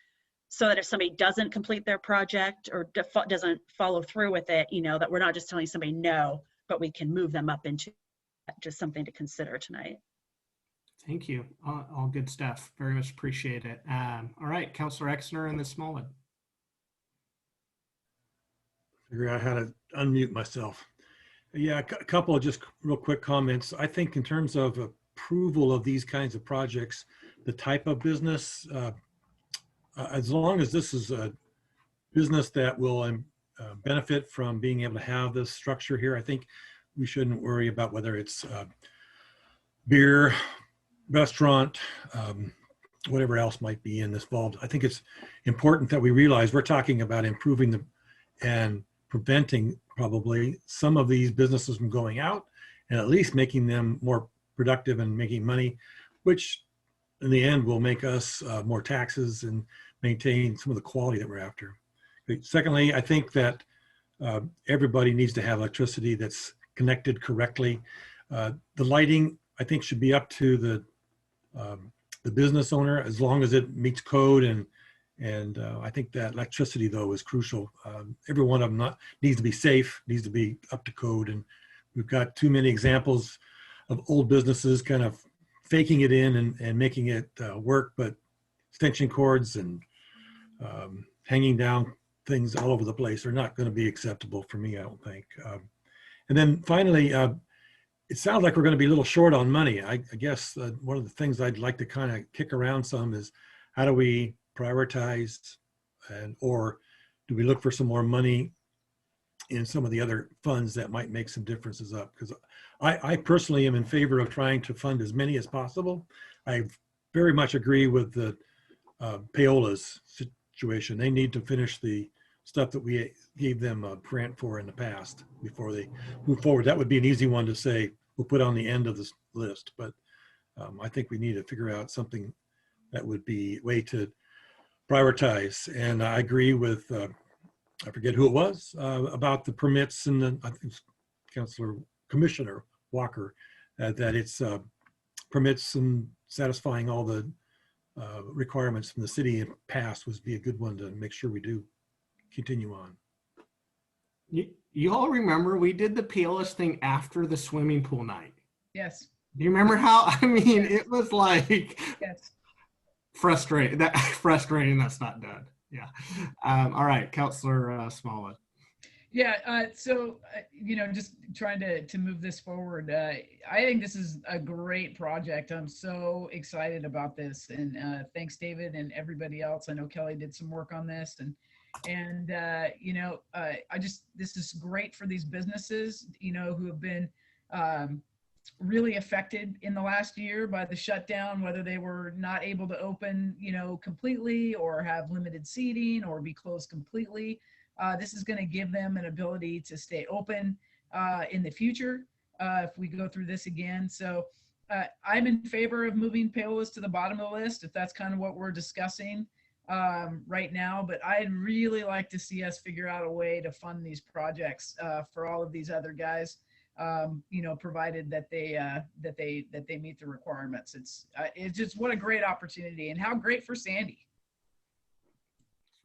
so that if somebody doesn't complete their project or doesn't follow through with it, that we're not just telling somebody no, but we can move them up into just something to consider tonight. Thank you. All good stuff. Very much appreciate it. All right, Councilor Exner and then Smolin. Figure out how to unmute myself. Yeah, a couple of just real quick comments. I think in terms of approval of these kinds of projects, the type of business, as long as this is a business that will benefit from being able to have this structure here, I think we shouldn't worry about whether it's beer, restaurant, whatever else might be involved. I think it's important that we realize we're talking about improving and preventing probably some of these businesses from going out and at least making them more productive and making money, which in the end will make us more taxes and maintain some of the quality that we're after. Secondly, I think that everybody needs to have electricity that's connected correctly. The lighting, I think, should be up to the business owner as long as it meets code, and I think that electricity, though, is crucial. Every one of them needs to be safe, needs to be up to code, and we've got too many examples of old businesses kind of faking it in and making it work, but extension cords and hanging down things all over the place are not going to be acceptable for me, I don't think. And then finally, it sounds like we're going to be a little short on money. I guess one of the things I'd like to kind of kick around some is how do we prioritize or do we look for some more money in some of the other funds that might make some differences up? Because I personally am in favor of trying to fund as many as possible. I very much agree with the Paola's situation. They need to finish the stuff that we gave them a grant for in the past before they move forward. That would be an easy one to say we'll put on the end of this list, but I think we need to figure out something that would be a way to prioritize. And I agree with, I forget who it was, about the permits, and I think Commissioner Walker, that it's permits and satisfying all the requirements from the city in past would be a good one to make sure we do continue on. You all remember we did the PLS thing after the swimming pool night. Yes. Do you remember how, I mean, it was like Yes. frustrating that's not done. Yeah. All right, Councilor Smallwood. Yeah, so, just trying to move this forward. I think this is a great project. I'm so excited about this. And thanks, David, and everybody else. I know Kelly did some work on this. This is great for these businesses, who have been really affected in the last year by the shutdown, whether they were not able to open, completely, or have limited seating, or be closed completely. This is going to give them an ability to stay open in the future if we go through this again. So I'm in favor of moving Paolas to the bottom of the list, if that's kind of what we're discussing right now. But I'd really like to see us figure out a way to fund these projects for all of these other guys, provided that they meet the requirements. It's just, what a great opportunity, and how great for Sandy.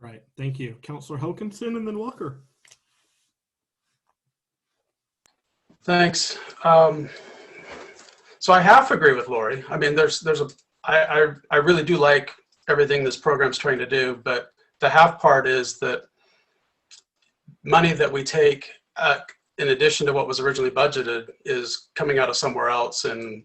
Right. Thank you. Councilor Hokinson and then Walker. Thanks. So I half agree with Lori. I mean, I really do like everything this program's trying to do, but the half part is that money that we take in addition to what was originally budgeted is coming out of somewhere else, and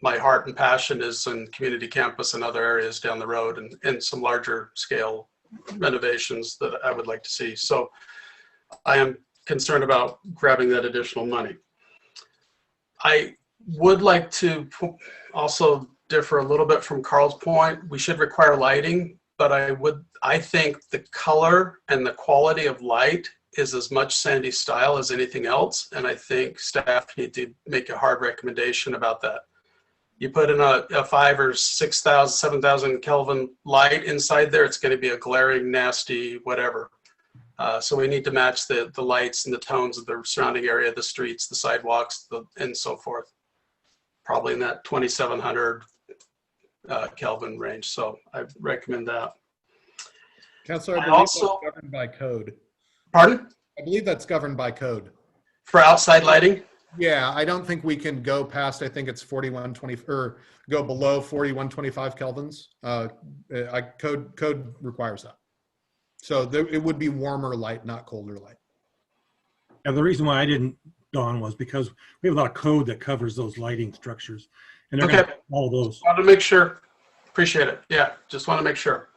my heart and passion is in community campus and other areas down the road, and some larger scale renovations that I would like to see. So I am concerned about grabbing that additional money. I would like to also differ a little bit from Carl's point. We should require lighting, but I think the color and the quality of light is as much Sandy style as anything else. And I think staff need to make a hard recommendation about that. You put in a 5 or 6,000, 7,000 Kelvin light inside there, it's going to be a glaring, nasty, whatever. So we need to match the lights and the tones of the surrounding area, the streets, the sidewalks, and so forth. Probably in that 2,700 Kelvin range. So I recommend that. Councilor, I believe that's governed by code. Pardon? I believe that's governed by code. For outside lighting? Yeah, I don't think we can go past, I think it's 4120, or go below 4125 kelvins. Code requires that. So it would be warmer light, not colder light. Yeah, the reason why I didn't, Dawn, was because we have a lot of code that covers those lighting structures. And they're going to follow those. Want to make sure. Appreciate it. Yeah, just want to make sure.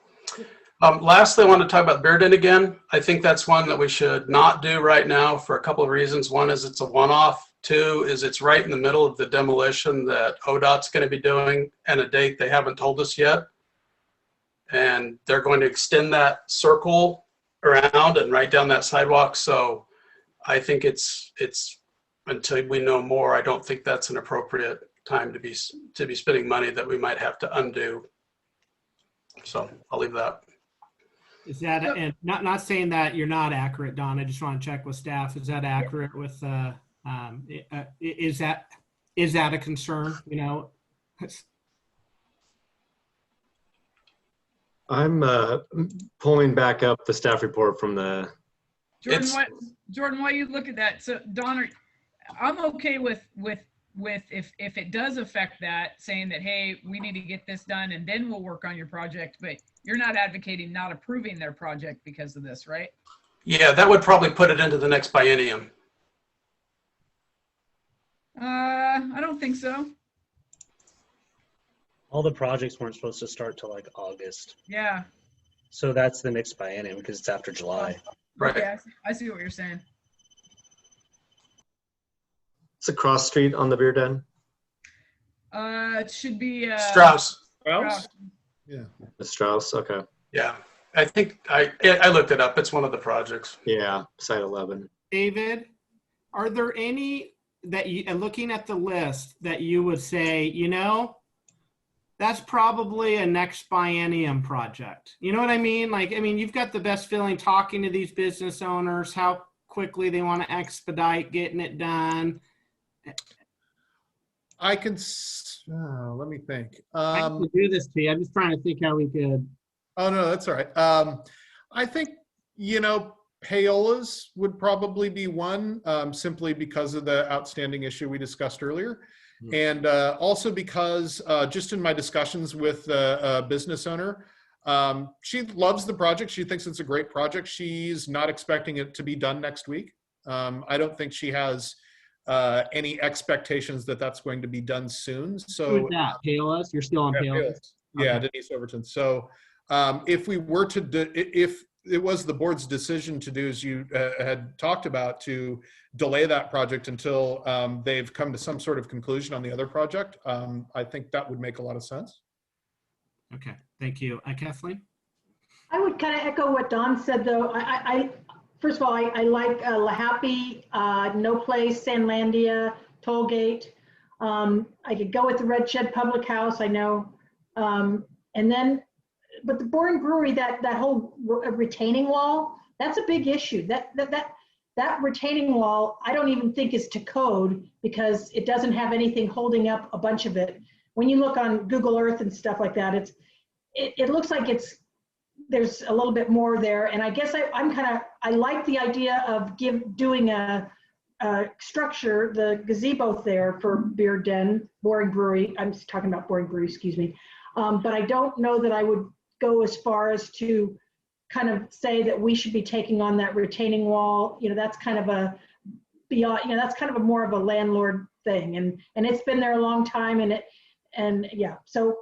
Lastly, I want to talk about beer den again. I think that's one that we should not do right now for a couple of reasons. One is it's a one-off. Two is it's right in the middle of the demolition that ODOT's going to be doing, and a date they haven't told us yet. And they're going to extend that circle around and right down that sidewalk. So I think it's until we know more, I don't think that's an appropriate time to be spending money that we might have to undo. So I'll leave that. Is that, and not saying that you're not accurate, Don, I just want to check with staff. Is that accurate with, is that a concern, I'm pulling back up the staff report from the. Jordan, why you look at that? So Don, I'm okay with if it does affect that, saying that, hey, we need to get this done and then we'll work on your project, but you're not advocating not approving their project because of this, right? Yeah, that would probably put it into the next biennium. I don't think so. All the projects weren't supposed to start till like August. Yeah. So that's the next biennium because it's after July. Right. Okay, I see what you're saying. It's a cross street on the beer den. It should be Strauss. Strauss? Yeah. Strauss. Okay. Yeah, I think I looked it up. It's one of the projects. Yeah, site 11. David, are there any that you, looking at the list, that you would say, that's probably a next biennium project? You know what I mean? You've got the best feeling talking to these business owners, how quickly they want to expedite getting it done. I can, let me think. I have to do this to you. I'm just trying to think how we could. Oh, no, that's all right. I think, payolas would probably be one, simply because of the outstanding issue we discussed earlier. And also because just in my discussions with the business owner, she loves the project. She thinks it's a great project. She's not expecting it to be done next week. I don't think she has any expectations that that's going to be done soon. So Who is that? Payolas? You're still on Payolas? Yeah, Okay. Denise Overton. So if we were to, if it was the board's decision to do, as you had talked about, to delay that project until they've come to some sort of conclusion on the other project, I think that would make a lot of sense. Okay, thank you. Kathleen? I would kind of echo what Don said, though. First of all, I like La Happy, No Place, Sandlandia, Tollgate. I could go with the Redshed Public House, I know. And then, but the Boring Brewery, that whole retaining wall, that's a big issue. That retaining wall, I don't even think is to code because it doesn't have anything holding up a bunch of it. When you look on Google Earth and stuff like that, it looks like there's a little bit more there. And I guess I like the idea of doing a structure, the gazebo there for Beer Den, Boring Brewery. I'm just talking about Boring Brewery, excuse me. But I don't know that I would go as far as to kind of say that we should be taking on that retaining wall. That's kind of a beyond, that's kind of a more of a landlord thing. And it's been there a long time, and yeah. So,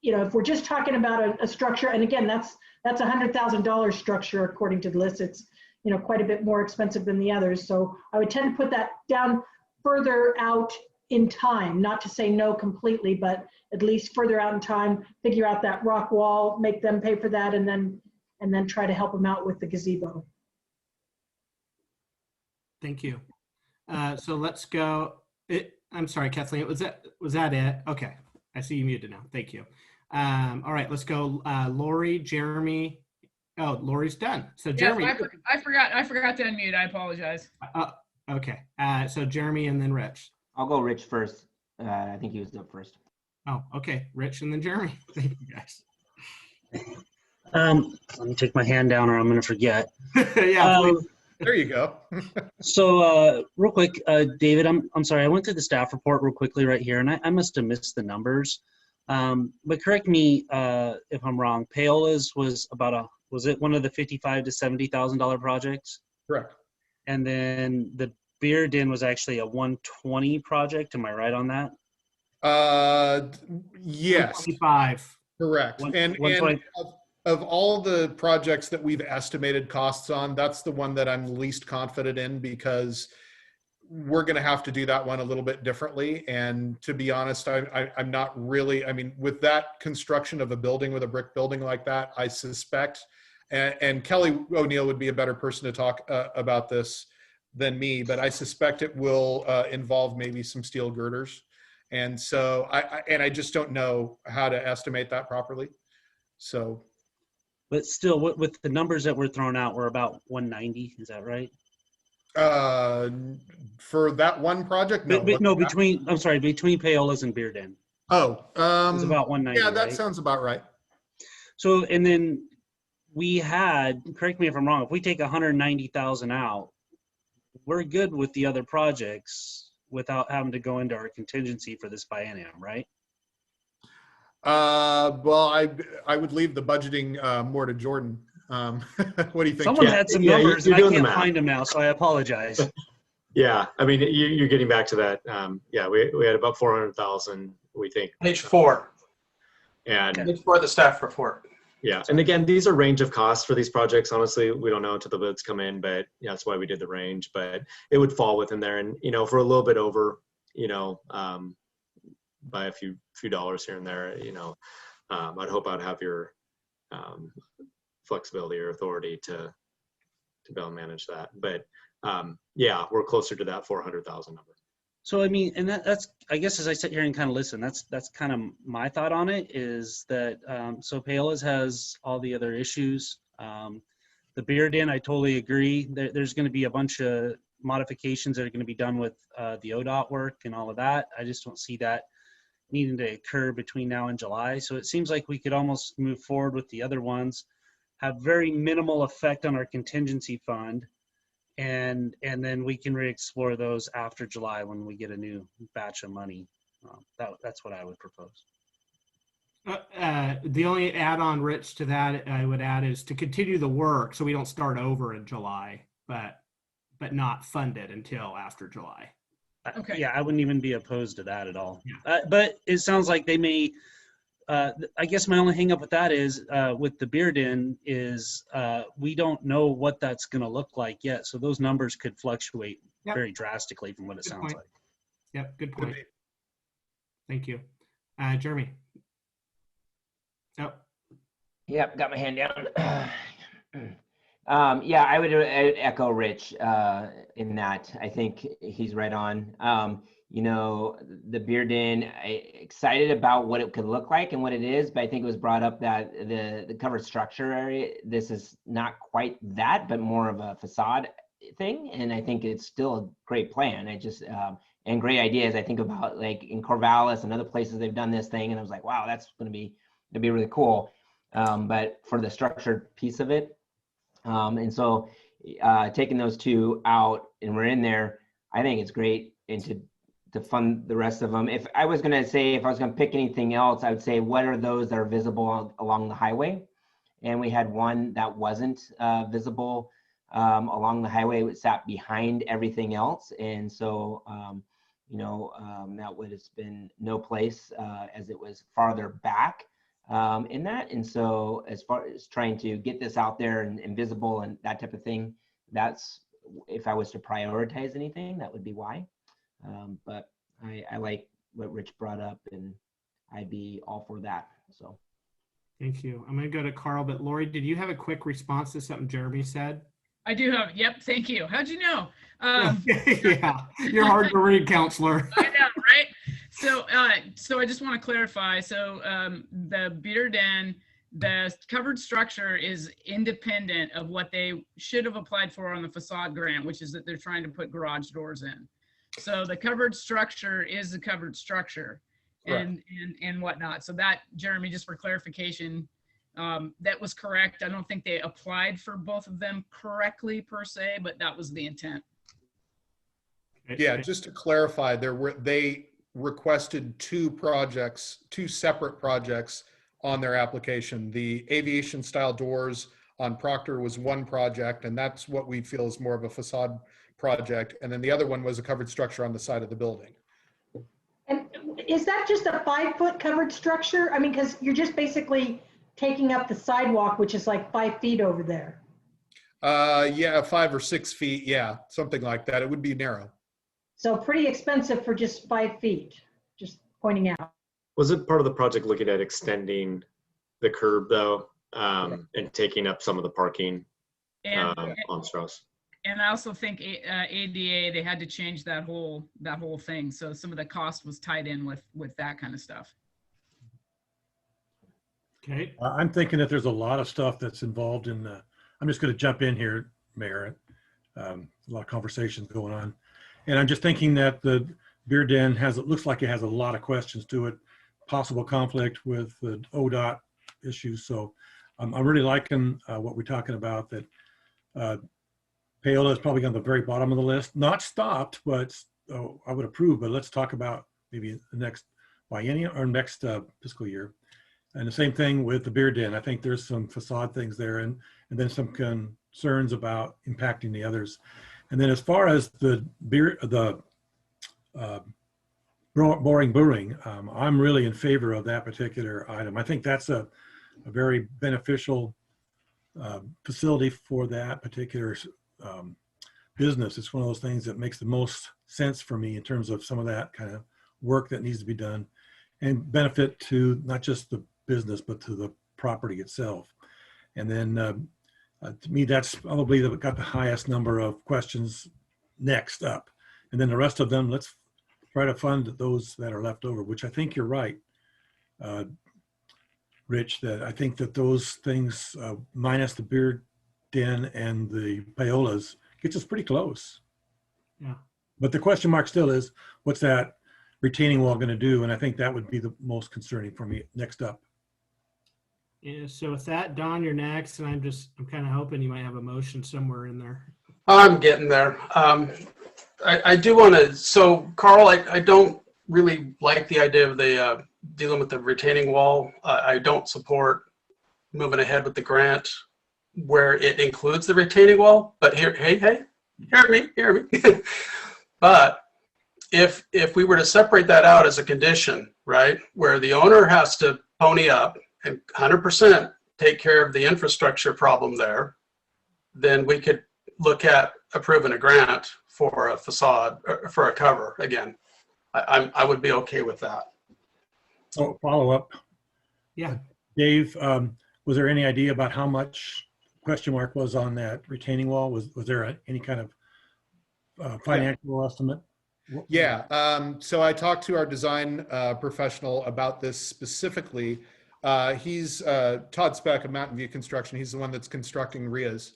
if we're just talking about a structure, and again, that's $100,000 structure according to the list. It's quite a bit more expensive than the others. So I would tend to put that down further out in time, not to say no completely, but at least further out in time. Figure out that rock wall, make them pay for that, and then try to help them out with the gazebo. Thank you. So let's go. I'm sorry, Kathleen. Was that it? Okay, I see you muted now. Thank you. All right, let's go. Lori, Jeremy. Oh, Lori's done. So Jeremy. Yes, I forgot to unmute. I apologize. Okay. So Jeremy and then Rich. I'll go Rich first. I think he was up first. Oh, okay. Rich and then Jeremy. Thank you, guys. Let me take my hand down or I'm going to forget. Yeah. Please. There you go. So real quick, David, I'm sorry. I went through the staff report real quickly right here, and I must have missed the numbers. But correct me if I'm wrong. Paola's was was it one of the $55,000 to $70,000 projects? Correct. And then the Beer Den was actually a 120 project. Am I right on that? Yes. 25. Correct. And of all the projects that we've estimated costs on, that's the one that I'm least confident in, because we're going to have to do that one a little bit differently. And to be honest, I'm not really, with that construction of a building, with a brick building like that, I suspect, and Kelly O'Neill would be a better person to talk about this than me, but I suspect it will involve maybe some steel girders. And so I just don't know how to estimate that properly. So. But still, with the numbers that were thrown out, we're about 190. Is that right? For that one project, no. Between Paola's and Beer Den. Oh, it's about 190. Yeah, that right? sounds about right. So, and then we had, correct me if I'm wrong, if we take 190,000 out, we're good with the other projects without having to go into our contingency for this biennium, right? Well, I would leave the budgeting more to Jordan. What do you think? Someone had some numbers and I can't find them now, so I apologize. Yeah, you're getting back to that. Yeah, we had about 400,000, we think. Page 4. And page 4 of the staff report. Yeah, and again, these are range of costs for these projects. Honestly, we don't know until the bids come in, but yeah, that's why we did the range. But it would fall within there, and if we're a little bit over, by a few dollars here and there, I'd hope I'd have your flexibility or authority to be able to manage that. But yeah, we're closer to that 400,000 number. So and that's I guess as I sit here and kind of listen, that's kind of my thought on it, is that so Paola's has all the other issues. The Beer Den, I totally agree. There's going to be a bunch of modifications that are going to be done with the ODOT work and all of that. I just don't see that needing to occur between now and July. So it seems like we could almost move forward with the other ones, have very minimal effect on our contingency fund, and then we can re-explore those after July when we get a new batch of money. That's what I would propose. The only add-on, Rich, to that I would add is to continue the work so we don't start over in July, but not fund it until after July. Okay. Yeah, I wouldn't even be opposed to that at all. Yeah. But it sounds like they may, I guess my only hang up with that is with the beer den is we don't know what that's going to look like yet. So those numbers could fluctuate very drastically from what it Good sounds point. like. Yep, good point. Thank you. Jeremy. Oh. Yep, got my hand down. Yeah, I would echo Rich in that. I think he's right on. You know, the beer den, excited about what it could look like and what it is, but I think it was brought up that the covered structure area, this is not quite that, but more of a facade thing. And I think it's still a great plan. I just, and great ideas. I think about like in Corvallis and other places they've done this thing, and I was like, wow, that's going to be, it'd be really cool. But for the structured piece of it, and so taking those two out and we're in there, I think it's great. And to fund the rest of them. If I was going to pick anything else, I would say, what are those that are visible along the highway? And we had one that wasn't visible along the highway. It sat behind everything else. And so, that would have been no place as it was farther back in that. And so as far as trying to get this out there and visible and that type of thing, that's, if I was to prioritize anything, that would be why. But I like what Rich brought up, and I'd be all for that. So, thank you. I'm going to go to Carl, but Lori, did you have a quick response to something Jeremy said? I do have. Yep. Thank you. How'd you know? Yeah, you're hard to read, counselor. I know, right? So I just want to clarify. So the beer den, the covered structure is independent of what they should have applied for on the facade grant, which is that they're trying to put garage doors in. So the covered structure is the covered structure and whatnot. So that, Jeremy, just for clarification, that was correct. I don't think they applied for both of them correctly per se, but that was the intent. Yeah, just to clarify, they requested two separate projects on their application. The aviation style doors on Proctor was one project, and that's what we feel is more of a facade project. And then the other one was a covered structure on the side of the building. And is that just a 5-foot covered structure? I mean, because you're just basically taking up the sidewalk, which is like 5 feet over there. Yeah, 5 or 6 feet. Yeah, something like that. It would be narrow. So pretty expensive for just 5 feet, just pointing out. Was it part of the project looking at extending the curb though, and taking up some of the parking on Strauss? And I also think ADA, they had to change that whole thing. So some of the cost was tied in with that kind of stuff. Okay. I'm thinking that there's a lot of stuff that's involved in I'm just going to jump in here, Mayor. A lot of conversations going on. And I'm just thinking that the beer den looks like it has a lot of questions to it, possible conflict with the ODOT issues. So I'm really liking what we're talking about, that Paola is probably on the very bottom of the list. Not stopped, but I would approve, but let's talk about maybe the next biennial or next fiscal year. And the same thing with the beer den. I think there's some facade things there and then some concerns about impacting the others. And then as far as the boring brewing, I'm really in favor of that particular item. I think that's a very beneficial facility for that particular business. It's one of those things that makes the most sense for me in terms of some of that kind of work that needs to be done and benefit to not just the business, but to the property itself. And then to me, that's probably got the highest number of questions next up. And then the rest of them, let's try to fund those that are left over, which I think you're right, Rich, that I think that those things, minus the beer den and the paolas, gets us pretty close. Yeah. But the question mark still is, what's that retaining wall going to do? And I think that would be the most concerning for me. Next up. Yeah, so with that, Don, you're next, and I'm kind of hoping you might have a motion somewhere in there. I'm getting there. I do want to, so Carl, I don't really like the idea of the dealing with the retaining wall. I don't support moving ahead with the grant where it includes the retaining wall, but hey, hear me. But if we were to separate that out as a condition, right, where the owner has to pony up and 100% take care of the infrastructure problem there, then we could look at approving a grant for a facade, for a cover again. I would be okay with that. So follow up. Yeah. Dave, was there any idea about how much question mark was on that retaining wall? Was there any kind of financial estimate? Yeah, so I talked to our design professional about this specifically. He's Todd Speck of Mountain View Construction. He's the one that's constructing RIAs.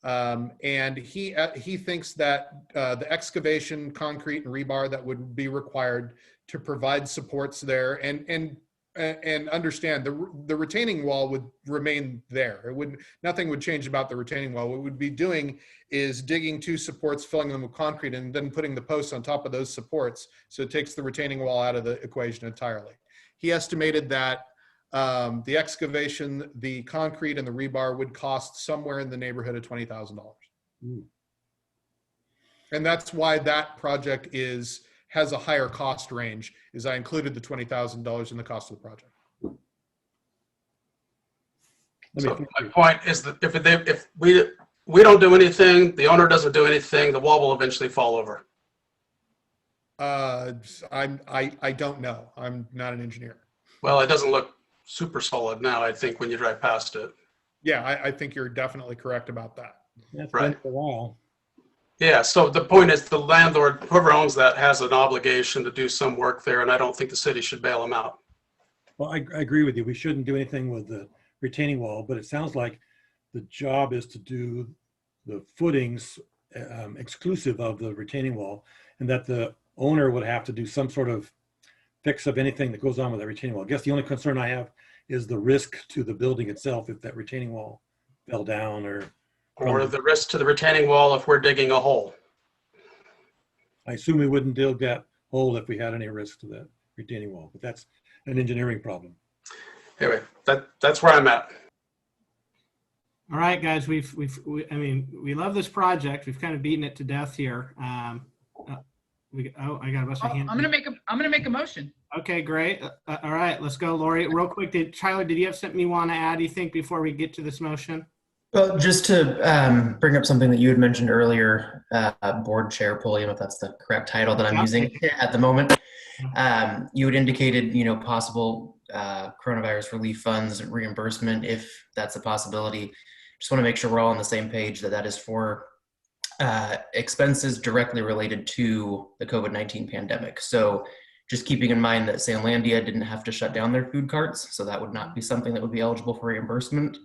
And he thinks that the excavation, concrete, and rebar that would be required to provide supports there and understand the retaining wall would remain there. Nothing would change about the retaining wall. What we'd be doing is digging 2 supports, filling them with concrete, and then putting the posts on top of those supports. So it takes the retaining wall out of the equation entirely. He estimated that the excavation, the concrete, and the rebar would cost somewhere in the neighborhood of $20,000. And that's why that project has a higher cost range, is I included the $20,000 in the cost of the project. So my point is that if we don't do anything, the owner doesn't do anything, the wall will eventually fall over. I don't know. I'm not an engineer. Well, it doesn't look super solid now, I think, when you drive past it. Yeah, I think you're definitely correct about that. That's right. been for a while. Yeah, so the point is the landlord, whoever owns that, has an obligation to do some work there, and I don't think the city should bail them out. Well, I agree with you. We shouldn't do anything with the retaining wall, but it sounds like the job is to do the footings exclusive of the retaining wall, and that the owner would have to do some sort of fix of anything that goes on with that retaining wall. I guess the only concern I have is the risk to the building itself if that retaining wall fell down or the risk to the retaining wall if we're digging a hole. I assume we wouldn't dig that hole if we had any risk to that retaining wall, but that's an engineering problem. Anyway, that's where I'm at. All right, guys, we love this project. We've kind of beaten it to death here. I got a bunch of hands. I'm gonna make a motion. Okay, great. All right, let's go, Lori. Real quick, Tyler, did you have something you want to add, you think, before we get to this motion? Well, just to bring up something that you had mentioned earlier, board chair podium, if that's the correct title that I'm using at the moment. You had indicated, possible coronavirus relief funds reimbursement, if that's a possibility. Just want to make sure we're all on the same page that is for expenses directly related to the COVID-19 pandemic. So just keeping in mind that Sandlandia didn't have to shut down their food carts, so that would not be something that would be eligible for reimbursement,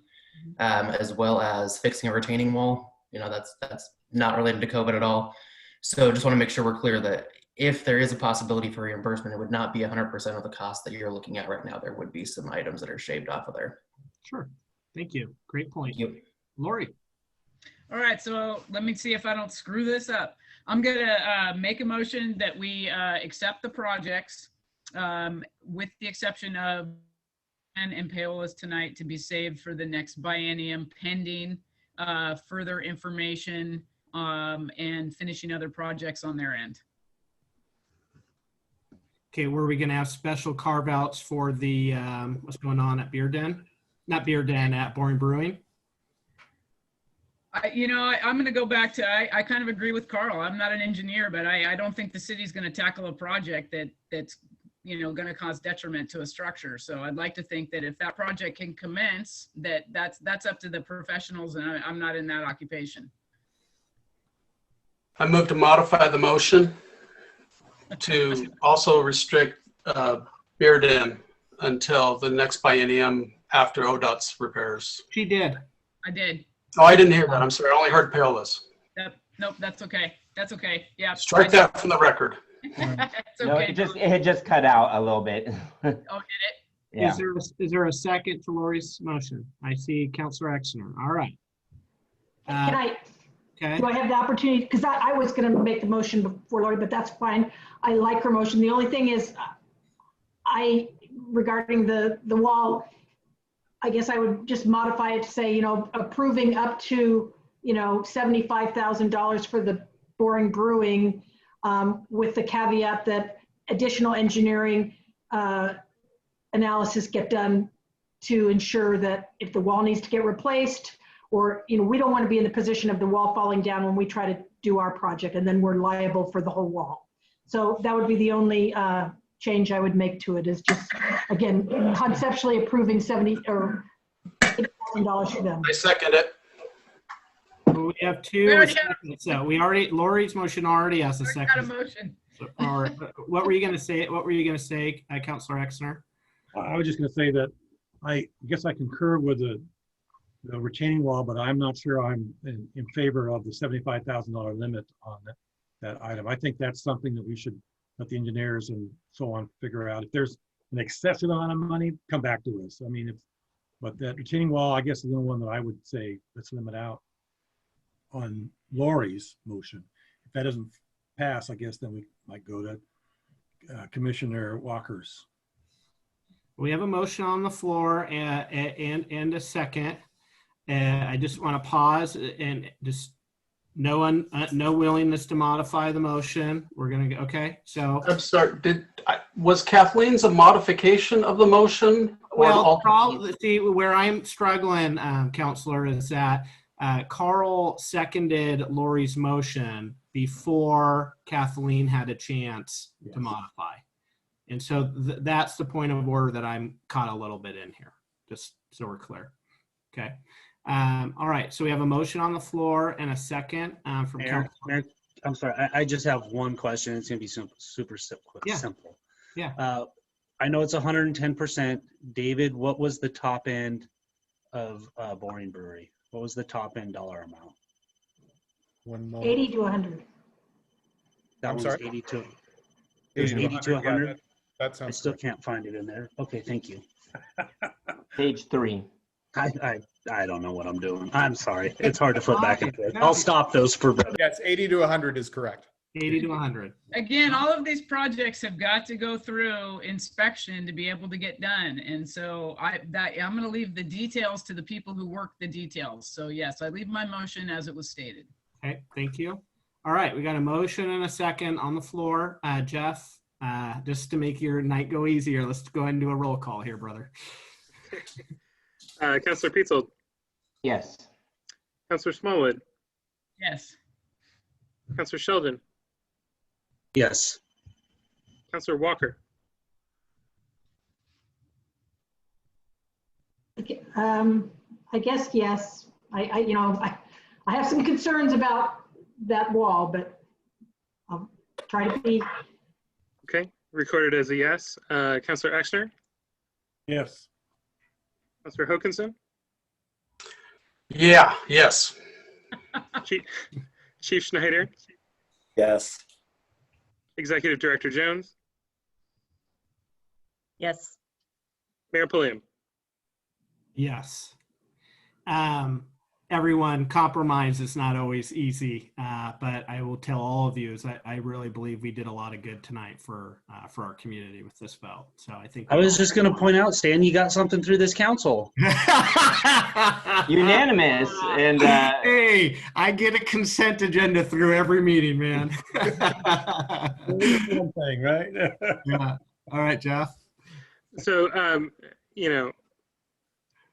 as well as fixing a retaining wall. That's not related to COVID at all. So just want to make sure we're clear that if there is a possibility for reimbursement, it would not be 100% of the cost that you're looking at right now. There would be some items that are shaved off of there. Sure. Thank you. Great point. Thank you. Lori. All right, so let me see if I don't screw this up. I'm gonna make a motion that we accept the projects with the exception of and Paola's tonight to be saved for the next biennium pending further information and finishing other projects on their end. Okay, were we gonna have special carve outs for the what's going on at Beer Den? Not Beer Den, at Boring Brewing? I'm going to go back to, I kind of agree with Carl. I'm not an engineer, but I don't think the city's going to tackle a project that's going to cause detriment to a structure. So I'd like to think that if that project can commence, that's up to the professionals, and I'm not in that occupation. I move to modify the motion to also restrict Beer Den until the next biennium after ODOT's repairs. She did. I did. Oh, I didn't hear that. I'm sorry. I only heard Paola's. Nope, that's okay. That's okay. Yeah. Strike that from the record. It's No, okay. it had just cut out a little bit. Oh, did it? Yeah. Is there a second to Lori's motion? I see Counselor Exner. All right. Can I, Okay. do I have the opportunity? Because I was going to make the motion before Lori, but that's fine. I like her motion. The only thing is, regarding the wall, I guess I would just modify it to say, approving up to, $75,000 for the Boring Brewing, with the caveat that additional engineering analysis get done to ensure that if the wall needs to get replaced, or, we don't want to be in the position of the wall falling down when we try to do our project, and then we're liable for the whole wall. So that would be the only change I would make to it, is just, again, conceptually approving $70,000 or $80,000 for them. I second it. We have two. We already have- So Lori's motion already has a Got a second. motion. Or what were you going to say? What were you going to say, Counselor Exner? I was just going to say that I guess I concur with the retaining wall, but I'm not sure I'm in favor of the $75,000 limit on that item. I think that's something that we should let the engineers and so on figure out. If there's an excessive amount of money, come back to us. I mean, but that retaining wall, I guess, is the only one that I would say let's limit out on Lori's motion. If that doesn't pass, I guess then we might go to Commissioner Walker's. We have a motion on the floor and a second. I just want to pause and just no willingness to modify the motion. We're going to go, okay. So I'm sorry, was Kathleen's a modification of the motion? well, probably, see where I'm struggling, Counselor, is that Carl seconded Lori's motion before Kathleen had a chance to modify. And so that's the point of order that I'm caught a little bit in here, just so we're clear. Okay. All right. So we have a motion on the floor and a second from Counselor. Mayor, I'm sorry. I just have one question. It's going to be super simple. Yeah. Simple. Yeah. I know it's 110%. David, what was the top end of Boring Brewery? What was the top end dollar amount? 1 moment. 80 to 100. That I'm was sorry? 82. It was 80 to 100. Yeah, that I sounds still correct. can't find it in there. Okay, thank you. Page 3. I don't know what I'm doing. I'm sorry. It's hard to flip back and forth. I'll stop those for brother. Yes, 80 to 100 is correct. 80 to 100. Again, all of these projects have got to go through inspection to be able to get done. And so I'm going to leave the details to the people who work the details. So yes, I leave my motion as it was stated. Okay. Thank you. All right. We got a motion and a second on the floor. Jeff, just to make your night go easier, let's go ahead and do a roll call here, brother. Counselor Pietzold, Yes. Counselor Smallwood, Yes. Counselor Sheldon, Yes. Counselor Walker, Okay, I guess, yes. I have some concerns about that wall, but I'll try to be. okay, recorded as a yes. Counselor Exner, Yes. Counselor Hokinson, Yeah, yes. Chief Schneider, Yes. Executive Director Jones, Yes. Mayor Pulliam. Yes. Everyone, compromise is not always easy, but I will tell all of you is I really believe we did a lot of good tonight for our community with this vote. So I think I was just going to point out, Stan, you got something through this council. Unanimous. And hey, I get a consent agenda through every meeting, man. One thing, right? Yeah. All right, Jeff. So,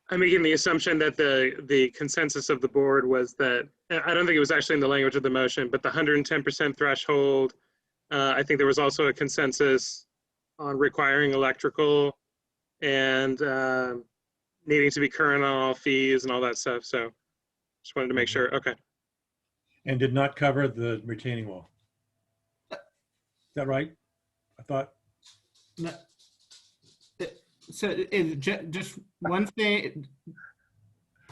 I'm making the assumption that the consensus of the board was that, I don't think it was actually in the language of the motion, but the 110% threshold, I think there was also a consensus on requiring electrical and needing to be current on all fees and all that stuff. So just wanted to make sure. Okay. And did not cover the retaining wall. Is that right? I thought. No. So just one thing,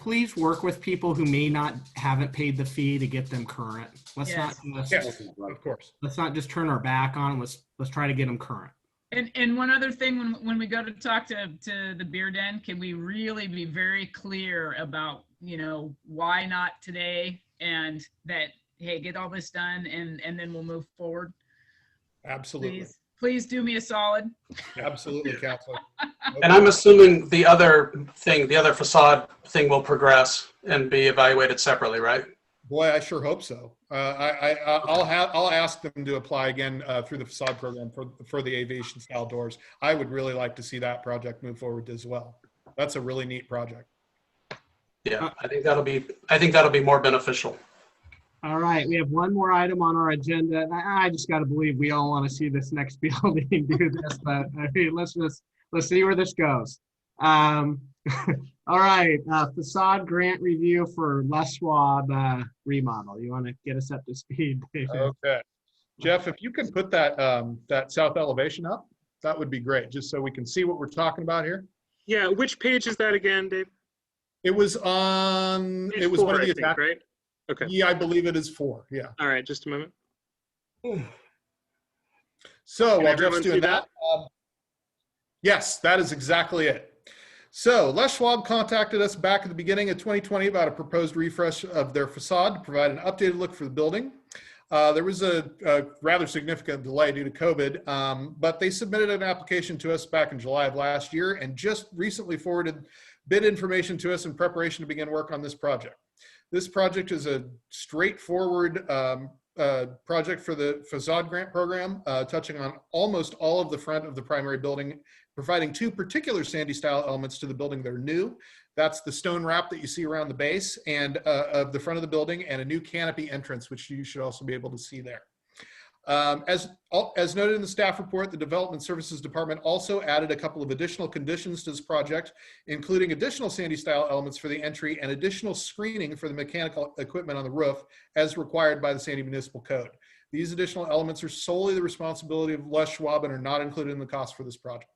please work with people who may not haven't paid the fee to get them current. Let's Yes. not just, Yes, of course. let's not just turn our back on them. Let's try to get them current. And one other thing, when we go to talk to the beer den, can we really be very clear about, why not today, and that, hey, get all this done and then we'll move forward. Absolutely. Please do me a solid. Absolutely, Counselor. And I'm assuming the other facade thing will progress and be evaluated separately, right? Boy, I sure hope so. I'll ask them to apply again through the facade program for the aviation style doors. I would really like to see that project move forward as well. That's a really neat project. Yeah, I think that'll be more beneficial. All right, we have one more item on our agenda. And I just got to believe we all want to see this next building do this, but I mean, let's see where this goes. All right, facade grant review for Schwab remodel. You want to get us up to speed, David? Okay, Jeff, if you can put that that south elevation up, that would be great, just so we can see what we're talking about here. Yeah, which page is that again, Dave? It was on. Page It was 4, one of the I think, attached. right? Okay. Yeah, I believe it is 4. Yeah. All right, just a moment. So Can while everyone Jeff's see doing that, yes, that is exactly it. So Schwab contacted us back at the beginning of 2020 about a proposed refresh of their facade to provide an updated look for the building. There was a rather significant delay due to COVID, but they submitted an application to us back in July of last year and just recently forwarded bid information to us in preparation to begin work on this project. This project is a straightforward project for the facade grant program, touching on almost all of the front of the primary building, providing 2 particular Sandy style elements to the building that are new. That's the stone wrap that you see around the base and of the front of the building, and a new canopy entrance, which you should also be able to see there. As noted in the staff report, the Development Services Department also added a couple of additional conditions to this project, including additional Sandy style elements for the entry and additional screening for the mechanical equipment on the roof as required by the Sandy Municipal Code. These additional elements are solely the responsibility of Schwab and are not included in the cost for this project.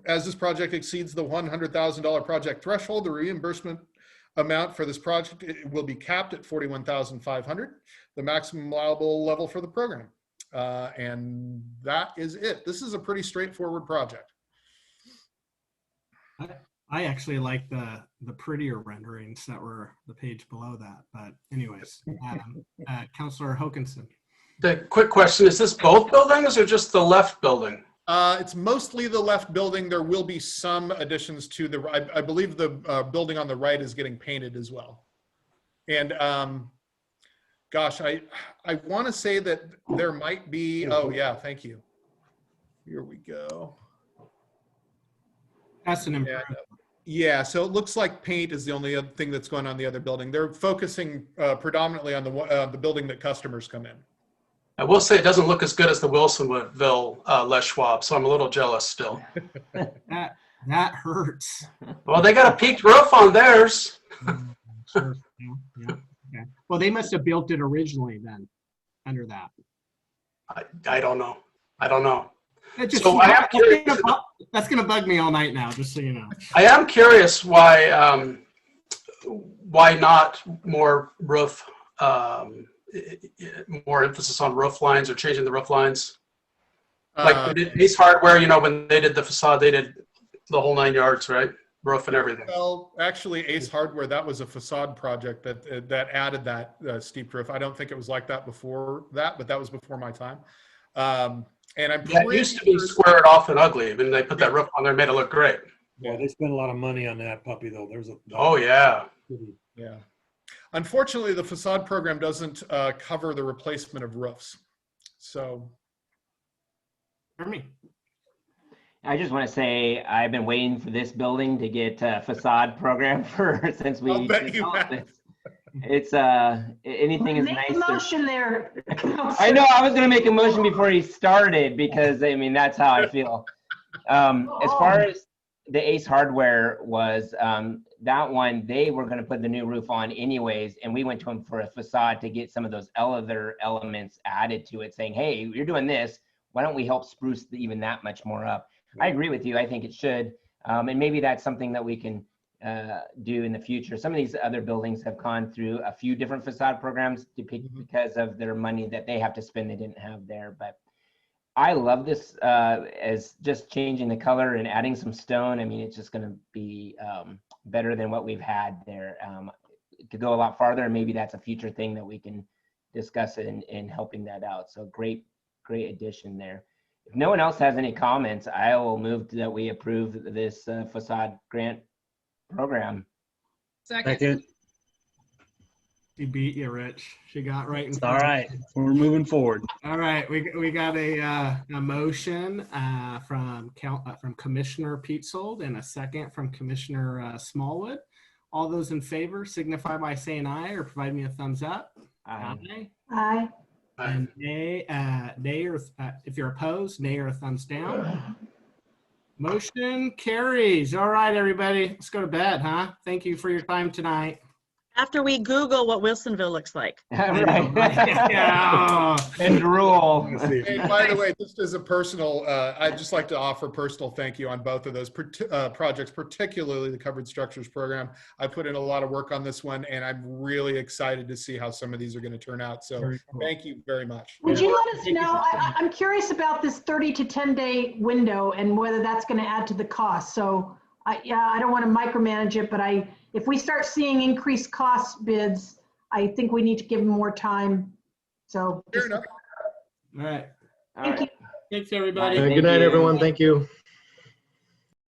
As this project exceeds the $100,000 project threshold, the reimbursement amount for this project will be capped at $41,500, the maximum allowable level for the program. And that is it. This is a pretty straightforward project. I actually like the prettier renderings that were the page below that. But anyways, Councilor Hokanson. The quick question, is this both buildings or just the left building? It's mostly the left building. There will be some additions to the, I believe the building on the right is getting painted as well. And gosh, I want to say that there might be, oh yeah, thank you. Here we go. That's an improvement. Yeah, so it looks like paint is the only other thing that's going on the other building. They're focusing predominantly on the building that customers come in. I will say it doesn't look as good as the Wilsonville Schwab, so I'm a little jealous still. That hurts. Well, they got a peaked roof on theirs. Sure. Yeah. Okay. Well, they must have built it originally then, under that. I don't know. I don't know. So that's gonna bug me all night now, just so you know. I am curious why not more roof. More emphasis on roof lines or changing the roof lines. Like Ace Hardware, when they did the facade, they did the whole 9 yards, right? Roof and everything. Well, actually, Ace Hardware, that was a facade project that added that steep roof. I don't think it was like that before that, but that was before my time. And I'm it used to be squared off and ugly. When they put that roof on there, made it look great. Yeah, they spent a lot of money on that puppy, though. Oh yeah. Yeah. Unfortunately, the facade program doesn't cover the replacement of roofs. So, for me, I just want to say I've been waiting for this building to get a facade program since we. I'll bet you have. It's anything is nice. Make a motion there. I know I was going to make a motion before he started because I mean that's how I feel. As far as the Ace Hardware was, that one, they were going to put the new roof on anyways, and we went to them for a facade to get some of those other elements added to it, saying, hey, you're doing this, why don't we help spruce even that much more up? I agree with you. I think it should, and maybe that's something that we can do in the future. Some of these other buildings have gone through a few different facade programs because of their money that they have to spend they didn't have there. But I love this as just changing the color and adding some stone. I mean, it's just going to be better than what we've had there. It could go a lot farther, and maybe that's a future thing that we can discuss in helping that out. So great addition there. If no one else has any comments, I will move that we approve this facade grant program. Second. She beat you, Rich. She got right in It's front. all right. We're moving forward. All right, we got a motion from Commissioner Peetzold and a second from Commissioner Smallwood. All those in favor signify by saying aye or provide me a thumbs up. Aye. Aye. And nay, or if you're opposed, nay or a thumbs down. Motion carries. All right, everybody, let's go to bed, huh? Thank you for your time tonight. After we Google what Wilsonville looks like. Right. Yeah. And drool. Hey, by the way, just as a personal, I'd just like to offer personal thank you on both of those projects, particularly the covered structures program. I put in a lot of work on this one, and I'm really excited to see how some of these are going to turn out. So thank you very much. Would you let us know? I'm curious about this 30 to 10 day window and whether that's going to add to the cost. So I don't want to micromanage it, but if we start seeing increased cost bids, I think we need to give them more time. So Fair enough. All right. Thank you. Thanks, everybody. Good night, everyone. Thank you.